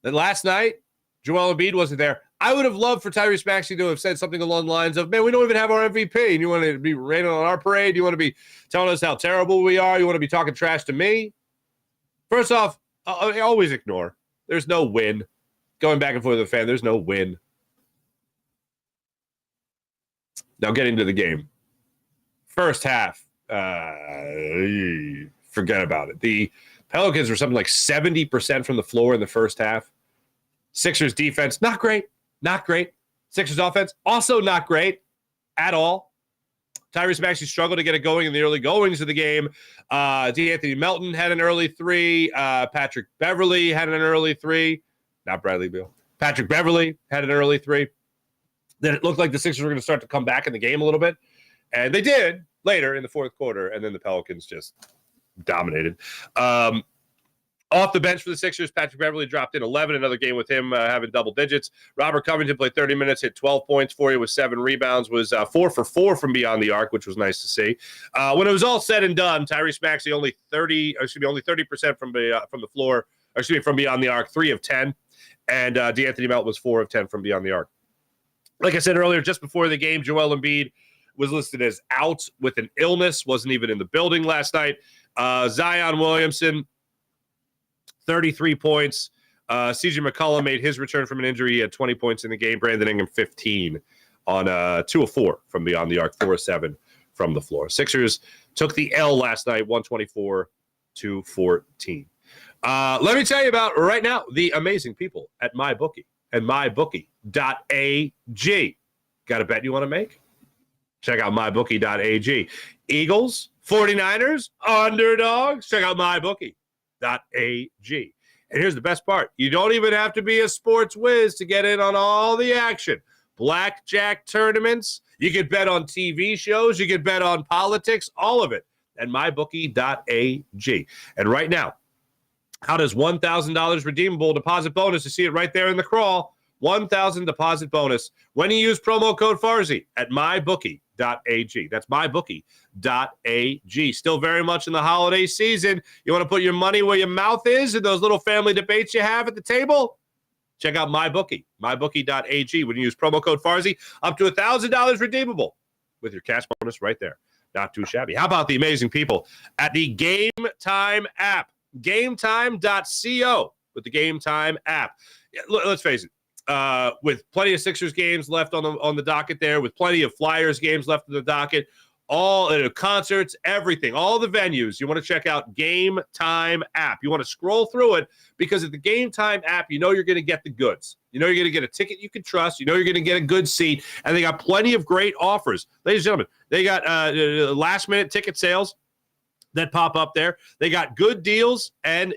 that last night, Joel Embiid wasn't there. I would have loved for Tyrese Maxey to have said something along the lines of, man, we don't even have our MVP, and you want to be raining on our parade? You want to be telling us how terrible we are? You want to be talking trash to me? First off, I always ignore. There's no win. Going back and forth with the fan, there's no win. Now getting to the game. First half, forget about it. The Pelicans were something like 70% from the floor in the first half. Sixers defense, not great. Not great. Sixers offense, also not great at all. Tyrese Maxey struggled to get it going in the early goings of the game. D'Anthony Melton had an early three. Patrick Beverley had an early three. Not Bradley Beal. Patrick Beverley had an early three. Then it looked like the Sixers were going to start to come back in the game a little bit. And they did later in the fourth quarter. And then the Pelicans just dominated. Off the bench for the Sixers, Patrick Beverley dropped in 11. Another game with him having double digits. Robert Covington played 30 minutes, hit 12 points for you with 7 rebounds, was 4 for 4 from beyond the arc, which was nice to see. When it was all said and done, Tyrese Maxey only 30% from the floor, from beyond the arc, 3 of 10, and D'Anthony Melton was 4 of 10 from beyond the arc. Like I said earlier, just before the game, Joel Embiid was listed as out with an illness, wasn't even in the building last night. Zion Williamson, 33 points. CJ McCollum made his return from an injury. He had 20 points in the game. Brandon Ingram, 15 on 2 of 4 from beyond the arc, 4 of 7 from the floor. Sixers took the L last night, 124-14. Let me tell you about right now the amazing people at MyBookie and MyBookie.ag. Got a bet you want to make? Check out MyBookie.ag. Eagles, 49ers, underdogs. Check out MyBookie.ag. And here's the best part. You don't even have to be a sports whiz to get in on all the action. Blackjack tournaments. You can bet on TV shows. You can bet on politics. All of it at MyBookie.ag. And right now, how does $1,000 redeemable deposit bonus? You see it right there in the crawl. 1,000 deposit bonus when you use promo code Farzy at MyBookie.ag. That's MyBookie.ag. Still very much in the holiday season. You want to put your money where your mouth is in those little family debates you have at the table? Check out MyBookie, MyBookie.ag. When you use promo code Farzy, up to $1,000 redeemable with your cash bonus right there. Not too shabby. How about the amazing people at the Game Time app? GameTime.co with the Game Time app. Let's face it. With plenty of Sixers games left on the docket there, with plenty of Flyers games left on the docket, all concerts, everything, all the venues. You want to check out Game Time app. You want to scroll through it because at the Game Time app, you know you're going to get the goods. You know you're going to get a ticket you can trust. You know you're going to get a good seat, and they got plenty of great offers. Ladies and gentlemen, they got last-minute ticket sales that pop up there. They got good deals, and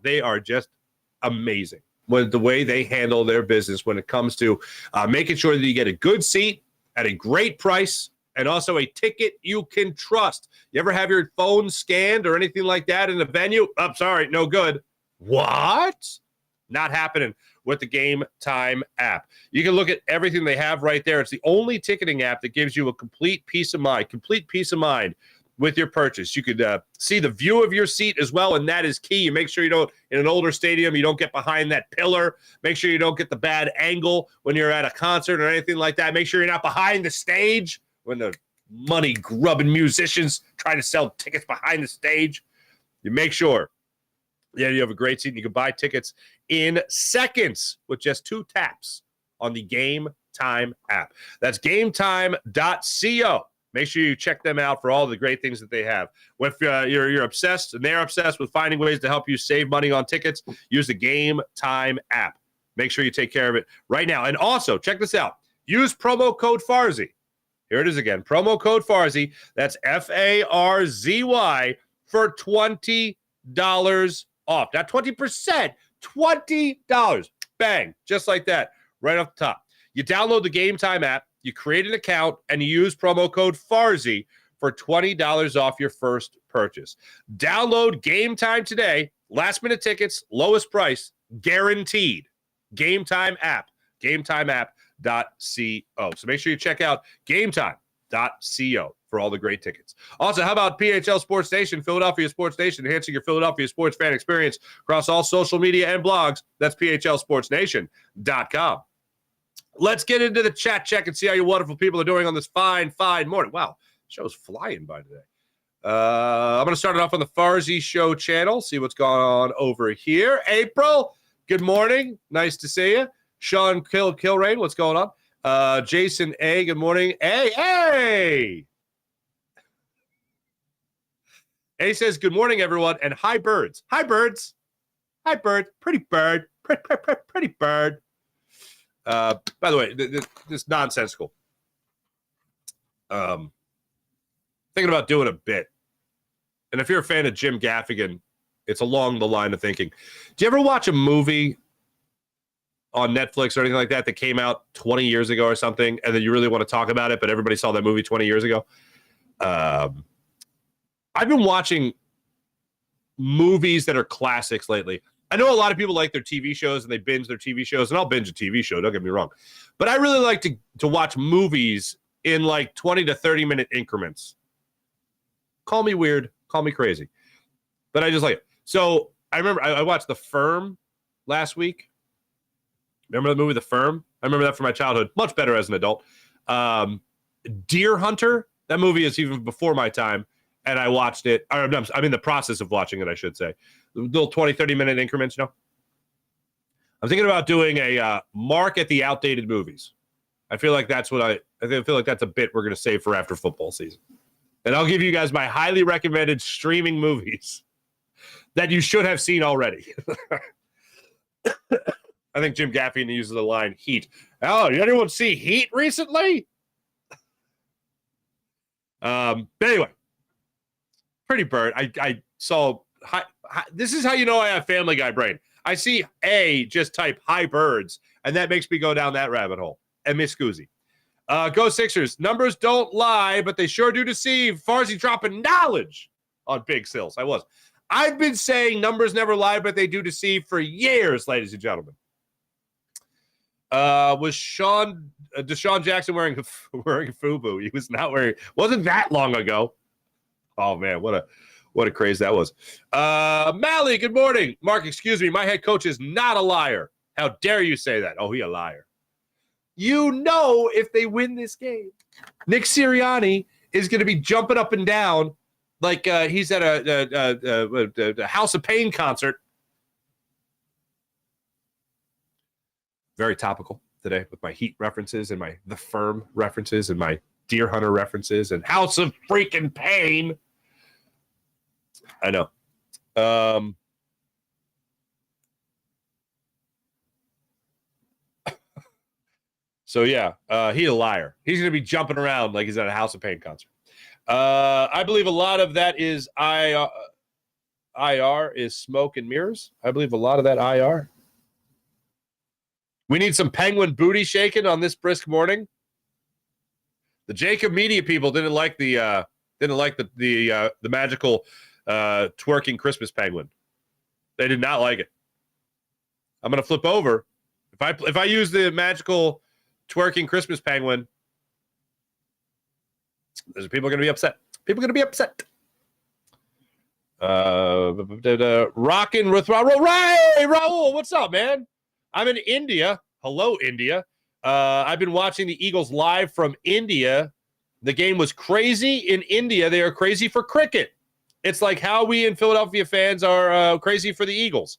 they are just amazing. With the way they handle their business when it comes to making sure that you get a good seat at a great price and also a ticket you can trust. You ever have your phone scanned or anything like that in a venue? Oh, sorry, no good. What? Not happening with the Game Time app. You can look at everything they have right there. It's the only ticketing app that gives you a complete peace of mind with your purchase. You could see the view of your seat as well, and that is key. You make sure you don't, in an older stadium, you don't get behind that pillar. Make sure you don't get the bad angle when you're at a concert or anything like that. Make sure you're not behind the stage when the money-grubbing musicians try to sell tickets behind the stage. You make sure you have a great seat, and you can buy tickets in seconds with just 2 taps on the Game Time app. That's GameTime.co. Make sure you check them out for all the great things that they have. If you're obsessed and they're obsessed with finding ways to help you save money on tickets, use the Game Time app. Make sure you take care of it right now. And also, check this out. Use promo code Farzy. Here it is again. Promo code Farzy. That's Farzy for $20 off. Not 20%, $20. Bang. Just like that. Right off the top. You download the Game Time app, you create an account, and you use promo code Farzy for $20 off your first purchase. Download Game Time today. Last-minute tickets, lowest price, guaranteed. Game Time app. GameTimeapp.co. So make sure you check out GameTime.co for all the great tickets. Also, how about PHL Sports Nation, Philadelphia Sports Nation, enhancing your Philadelphia sports fan experience across all social media and blogs? That's PHLSportsNation.com. Let's get into the chat check and see how you wonderful people are doing on this fine, fine morning. Wow, show's flying by today. I'm going to start it off on the Farzy Show channel, see what's going on over here. April, good morning. Nice to see you. Sean Kilrain, what's going on? Jason A, good morning. Hey! A says, good morning, everyone, and hi, birds. Hi, birds. Hi, bird. Pretty bird. Pretty bird. By the way, this nonsensical. Thinking about doing a bit. And if you're a fan of Jim Gaffigan, it's along the line of thinking. Do you ever watch a movie on Netflix or anything like that came out 20 years ago or something, and then you really want to talk about it, but everybody saw that movie 20 years ago? I've been watching movies that are classics lately. I know a lot of people like their TV shows and they binge their TV shows, and I'll binge a TV show, don't get me wrong. But I really like to watch movies in like 20 to 30-minute increments. Call me weird, call me crazy. But I just like it. So I remember I watched The Firm last week. Remember the movie The Firm? I remember that from my childhood. Much better as an adult. Deer Hunter. That movie is even before my time. And I watched it. I'm in the process of watching it, I should say. Little 20, 30-minute increments, you know? I'm thinking about doing a mark at the outdated movies. I feel like that's what I feel like that's a bit we're going to save for after football season. And I'll give you guys my highly recommended streaming movies that you should have seen already. I think Jim Gaffigan uses the line Heat. Oh, did anyone see Heat recently? But anyway, Pretty Bird. I saw. This is how you know I have Family Guy brain. I see just type hi birds, and that makes me go down that rabbit hole. And Miss Scoozy. Go Sixers. Numbers don't lie, but they sure do deceive. Farzy dropping knowledge on Big Sills. I've been saying numbers never lie, but they do deceive for years, ladies and gentlemen. Was DeSean Jackson wearing FUBU? He was not wearing. Wasn't that long ago? Oh man, what a craze that was. Mally, good morning. Mark, excuse me. My head coach is not a liar. How dare you say that? Oh, he a liar. You know, if they win this game, Nick Sirianni is going to be jumping up and down like he's at a House of Pain concert. Very topical today with my Heat references and my The Firm references and my Deer Hunter references and House of freaking Pain. I know. So yeah, he's a liar. He's going to be jumping around like he's at a House of Pain concert. I believe a lot of that is IR is smoke and mirrors. I believe a lot of that IR. We need some penguin booty shaking on this brisk morning. The Jacob Media people didn't like the magical twerking Christmas penguin. They did not like it. I'm gonna flip over. If I use the magical twerking Christmas penguin, there's people gonna be upset. People gonna be upset. Rockin' with Raul, what's up, man? I'm in India. Hello, India. I've been watching the Eagles live from India. The game was crazy in India. They are crazy for cricket. It's like how we in Philadelphia fans are crazy for the Eagles.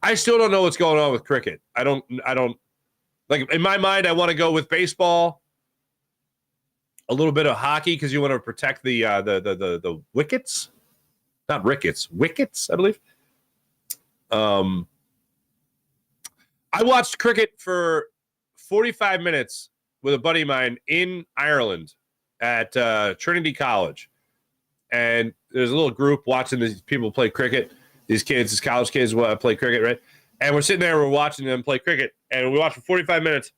I still don't know what's going on with cricket. I don't like in my mind. I want to go with baseball, a little bit of hockey because you want to protect the wickets, not rickets, wickets, I believe. I watched cricket for 45 minutes with a buddy of mine in Ireland at Trinity College. And there's a little group watching these people play cricket. These kids, these college kids play cricket, right? And we're sitting there, we're watching them play cricket. And we watched for 45 minutes.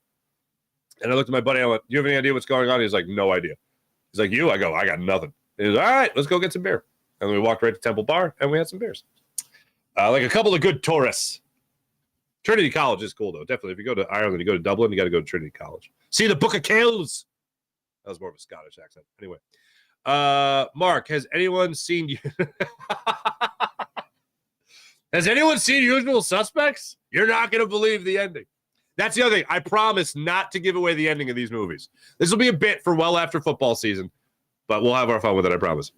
And I looked at my buddy, I went, do you have any idea what's going on? He's like, no idea. He's like, you? I go, I got nothing. He was all right, let's go get some beer. And we walked right to Temple Bar, and we had some beers. Like a couple of good tourists. Trinity College is cool, though. Definitely. If you go to Ireland, you go to Dublin, you got to go to Trinity College. See the Book of Kells. That was more of a Scottish accent. Anyway. Mark, has anyone seen you? Has anyone seen Usual Suspects? You're not going to believe the ending. That's the other thing. I promise not to give away the ending of these movies. This will be a bit for well after football season, but we'll have our fun with it, I promise.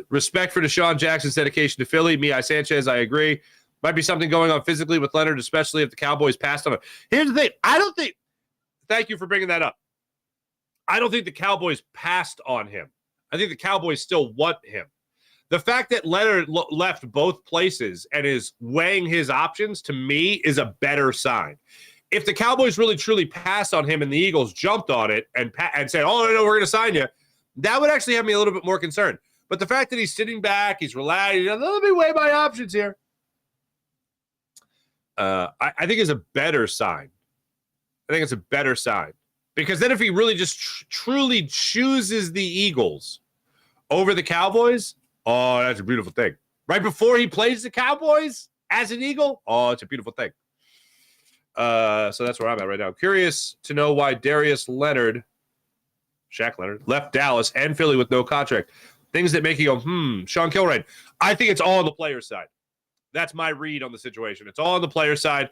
Respect for DeSean Jackson's dedication to Philly. Mihai Sanchez, I agree. Might be something going on physically with Leonard, especially if the Cowboys passed on him. Here's the thing. Thank you for bringing that up. I don't think the Cowboys passed on him. I think the Cowboys still want him. The fact that Leonard left both places and is weighing his options, to me, is a better sign. If the Cowboys really truly passed on him and the Eagles jumped on it and said, oh, no, we're going to sign you, that would actually have me a little bit more concerned. But the fact that he's sitting back, he's relaxed, let me weigh my options here, I think is a better sign. I think it's a better sign. Because then if he really just truly chooses the Eagles over the Cowboys, oh, that's a beautiful thing. Right before he plays the Cowboys as an Eagle, oh, it's a beautiful thing. So that's where I'm at right now. Curious to know why Darius Leonard, Shaq Leonard, left Dallas and Philly with no contract. Things that make you go, Sean Kilrain. I think it's all on the player's side. That's my read on the situation. It's all on the player's side.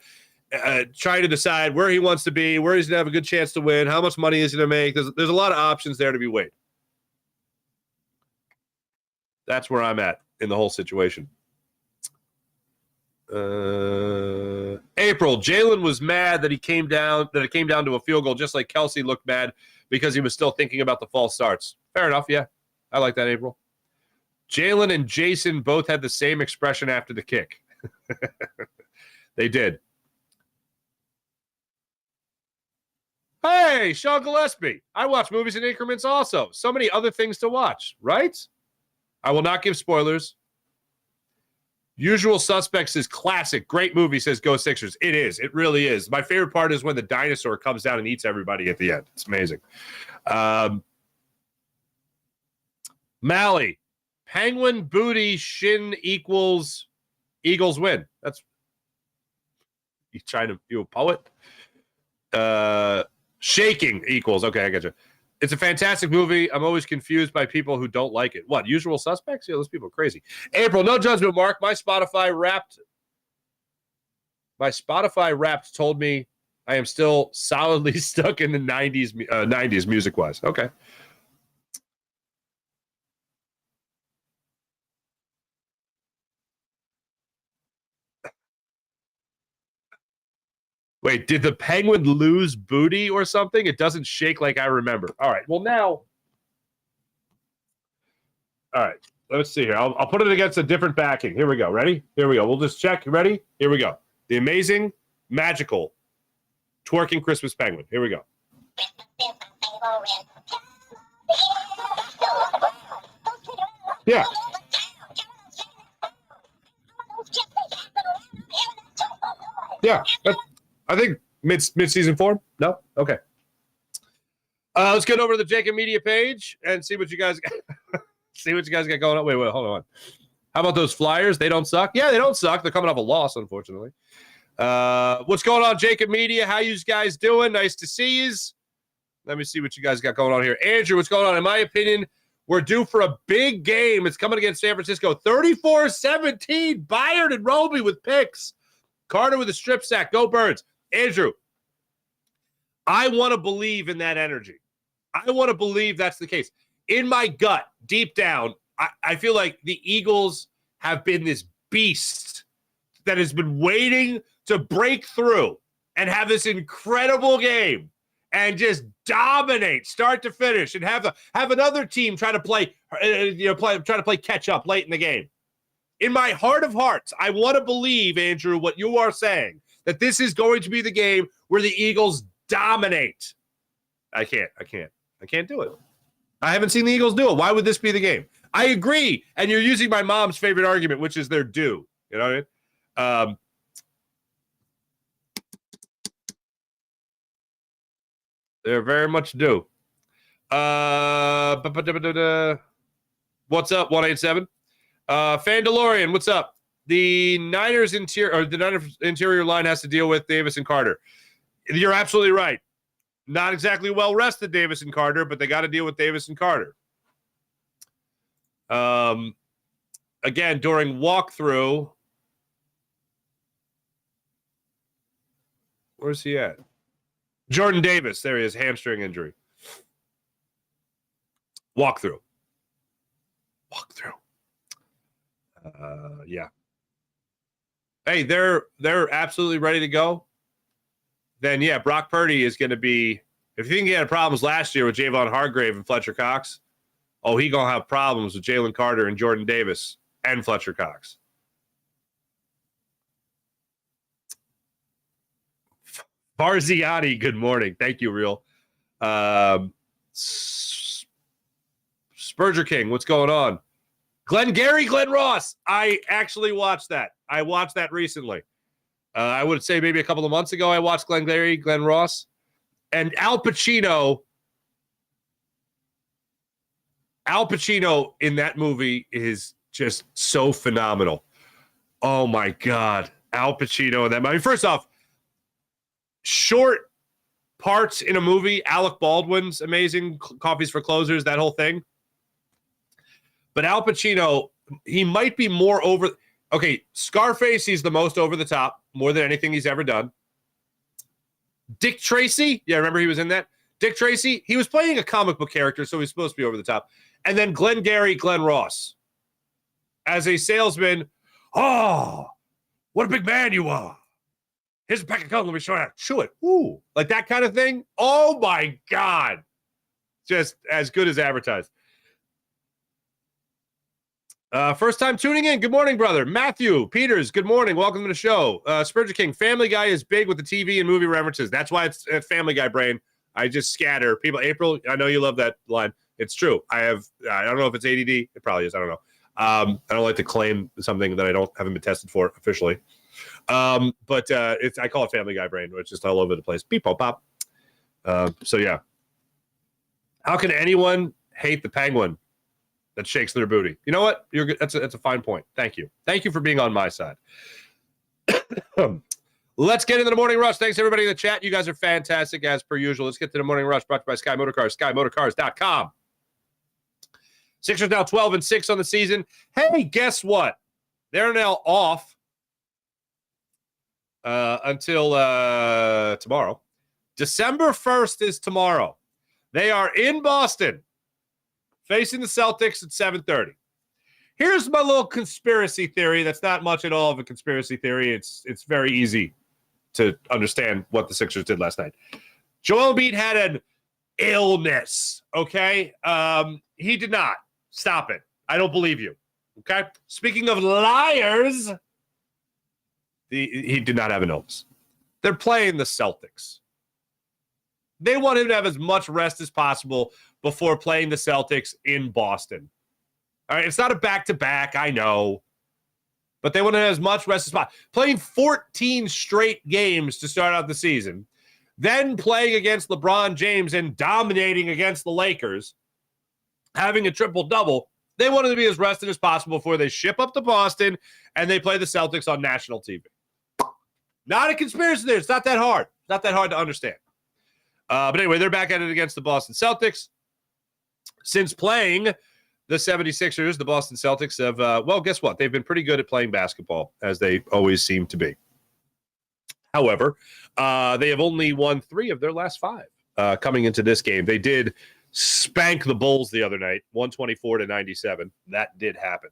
Trying to decide where he wants to be, where he's going to have a good chance to win, how much money he's going to make. There's a lot of options there to be weighed. That's where I'm at in the whole situation. April, Jalen was mad that it came down to a field goal, just like Kelsey looked mad because he was still thinking about the false starts. Fair enough, yeah. I like that, April. Jalen and Jason both had the same expression after the kick. They did. Hey, Sean Gillespie. I watch movies in increments also. So many other things to watch, right? I will not give spoilers. Usual Suspects is classic. Great movie, says Go Sixers. It is. It really is. My favorite part is when the dinosaur comes down and eats everybody at the end. It's amazing. Mally, Penguin booty shin equals Eagles win. That's you trying to be a poet? Shaking equals. Okay, I got you. It's a fantastic movie. I'm always confused by people who don't like it. What, Usual Suspects? Yeah, those people are crazy. April, no judgment, Mark. My Spotify Wrapped told me I am still solidly stuck in the 90s music-wise. Okay. Wait, did the Penguin lose booty or something? It doesn't shake like I remember. All right. Well, now. All right. Let's see here. I'll put it against a different backing. Here we go. Ready? Here we go. We'll just check. Ready? Here we go. The amazing, magical, twerking Christmas Penguin. Here we go. Yeah. Yeah. I think mid-season form. No? Okay. Let's get over to the Jacob Media page and see what you guys got going on. Wait, hold on. How about those Flyers? They don't suck? Yeah, they don't suck. They're coming off a loss, unfortunately. What's going on, Jacob Media? How you guys doing? Nice to see you. Let me see what you guys got going on here. Andrew, what's going on? In my opinion, we're due for a big game. It's coming against San Francisco. 34-17. Byard and Roby with picks. Carter with a strip sack. Go Birds. Andrew, I want to believe in that energy. I want to believe that's the case. In my gut, deep down, I feel like the Eagles have been this beast that has been waiting to break through and have this incredible game and just dominate start to finish and have another team try to play catch up late in the game. in my heart of hearts, I want to believe, Andrew, what you are saying, that this is going to be the game where the Eagles dominate. I can't do it. I haven't seen the Eagles do it. Why would this be the game? I agree. And you're using my mom's favorite argument, which is they're due. You know what I mean? They're very much due. What's up, 187? Fandalorian, what's up? The Niners interior line has to deal with Davis and Carter. You're absolutely right. Not exactly well rested Davis and Carter, but they got to deal with Davis and Carter. Again, during walkthrough, where's he at? Jordan Davis. There he is, hamstring injury. Walkthrough. Yeah. Hey, they're absolutely ready to go. Then, yeah, Brock Purdy is going to be, if you think he had problems last year with Javon Hargrave and Fletcher Cox, he going to have problems with Jalen Carter and Jordan Davis and Fletcher Cox. Farziani, good morning. Thank you, Real. Spurger King, what's going on? Glenn Ross. I actually watched that. I watched that recently. I would say maybe a couple of months ago I watched Glenn Ross. And Al Pacino in that movie is just so phenomenal. Oh, my God. Al Pacino in that movie. First off, short parts in a movie. Alec Baldwin's amazing. Coffees for Closers, that whole thing. But Al Pacino, he might be more over. Okay, Scarface, he's the most over the top, more than anything he's ever done. Dick Tracy, yeah, remember he was in that? Dick Tracy, he was playing a comic book character, so he's supposed to be over the top. And then Glenn Ross. As a salesman, oh, what a big man you are. Here's a pack of gum, let me show you. Chew it. Ooh, like that kind of thing. Oh, my God. Just as good as advertised. First time tuning in. Good morning, brother. Matthew Peters, good morning. Welcome to the show. Spurger King, Family Guy is big with the TV and movie references. That's why it's Family Guy brain. I just scatter. People, April, I know you love that line. It's true. I don't know if it's ADD. It probably is. I don't know. I don't like to claim something that haven't been tested for officially. But I call it Family Guy brain, which is just all over the place. Beep, pop, pop. So, yeah. How can anyone hate the penguin that shakes their booty? You know what? You're good. That's a fine point. Thank you. Thank you for being on my side. Let's get into the morning rush. Thanks, everybody in the chat. You guys are fantastic, as per usual. Let's get to the morning rush, brought to you by Sky Motorcars, skymotorcars.com. Sixers now 12-6 on the season. Hey, guess what? They're now off until tomorrow. December 1st is tomorrow. They are in Boston, facing the Celtics at 7:30. Here's my little conspiracy theory. That's not much at all of a conspiracy theory. It's very easy to understand what the Sixers did last night. Joel Embiid had an illness, okay? He did not. Stop it. I don't believe you, okay? Speaking of liars, he did not have an illness. They're playing the Celtics. They want him to have as much rest as possible before playing the Celtics in Boston. All right, it's not a back-to-back, I know. But they want to have as much rest as possible. Playing 14 straight games to start out the season, then playing against LeBron James and dominating against the Lakers, having a triple-double, they want to be as rested as possible before they ship up to Boston and they play the Celtics on national TV. Not a conspiracy there. It's not that hard. It's not that hard to understand. But anyway, they're back at it against the Boston Celtics. Since playing the 76ers, the Boston Celtics have, well, guess what? They've been pretty good at playing basketball, as they always seem to be. However, they have only won 3 of their last 5 coming into this game. They did spank the Bulls the other night, 124-97. That did happen.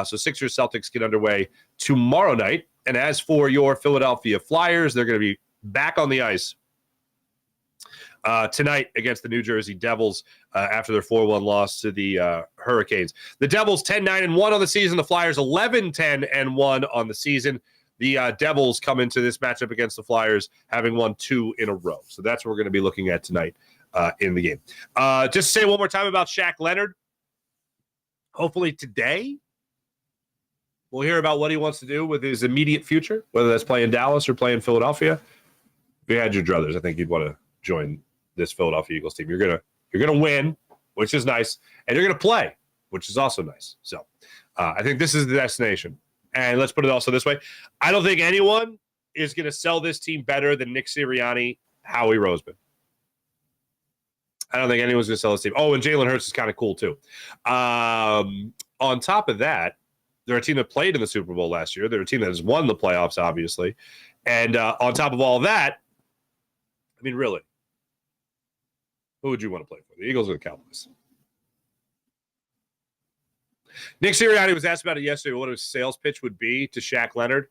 So Sixers Celtics get underway tomorrow night. And as for your Philadelphia Flyers, they're going to be back on the ice tonight against the New Jersey Devils after their 4-1 loss to the Hurricanes. The Devils 10-9-1 on the season. The Flyers 11-10-1 on the season. The Devils come into this matchup against the Flyers having won 2 in a row. So that's what we're going to be looking at tonight in the game. Just to say one more time about Shaq Leonard. Hopefully today we'll hear about what he wants to do with his immediate future, whether that's playing Dallas or playing Philadelphia. If you had your druthers, I think you'd want to join this Philadelphia Eagles team. You're gonna win, which is nice, and you're gonna play, which is also nice. So I think this is the destination. And let's put it also this way: I don't think anyone is gonna sell this team better than Nick Sirianni, Howie Roseman. I don't think anyone's gonna sell this team. Oh, and Jalen Hurts is kind of cool too. On top of that, they're a team that played in the Super Bowl last year. They're a team that has won the playoffs, obviously. And on top of all of that, I mean, really, who would you want to play for? The Eagles or the Cowboys? Nick Sirianni was asked about it yesterday, what his sales pitch would be to Shaq Leonard.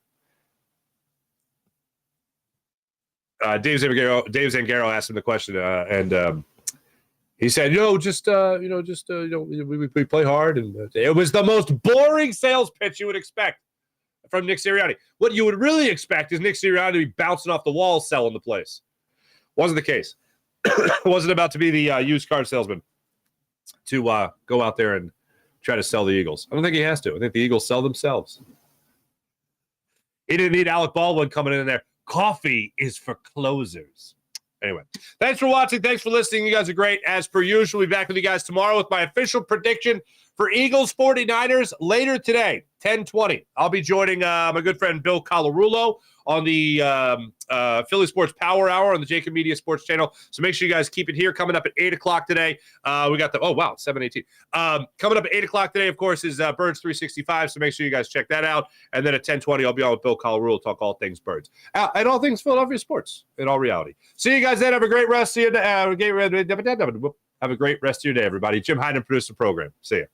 Dave Zangaro asked him the question, and he said, we play hard. And it was the most boring sales pitch you would expect from Nick Sirianni. What you would really expect is Nick Sirianni to be bouncing off the walls selling the place. Wasn't the case. Wasn't about to be the used car salesman to go out there and try to sell the Eagles. I don't think he has to. I think the Eagles sell themselves. He didn't need Alec Baldwin coming in there. Coffee is for closers. Anyway, thanks for watching. Thanks for listening. You guys are great. As per usual, we'll be back with you guys tomorrow with my official prediction for Eagles 49ers later today, 10:20. I'll be joining my good friend Bill Colarulo on the Philly Sports Power Hour on the Jacob Media Sports Channel. So make sure you guys keep it here. Coming up at 8 o'clock today, we got the, 7:18. Coming up at 8 o'clock today, of course, is Birds 365. So make sure you guys check that out. And then at 10:20, I'll be on with Bill Colarulo, talk all things Birds. And all things Philadelphia sports in all reality. See you guys then. Have a great rest of your day. Have a great rest of your day, everybody. Jim Hyden produced the program. See ya.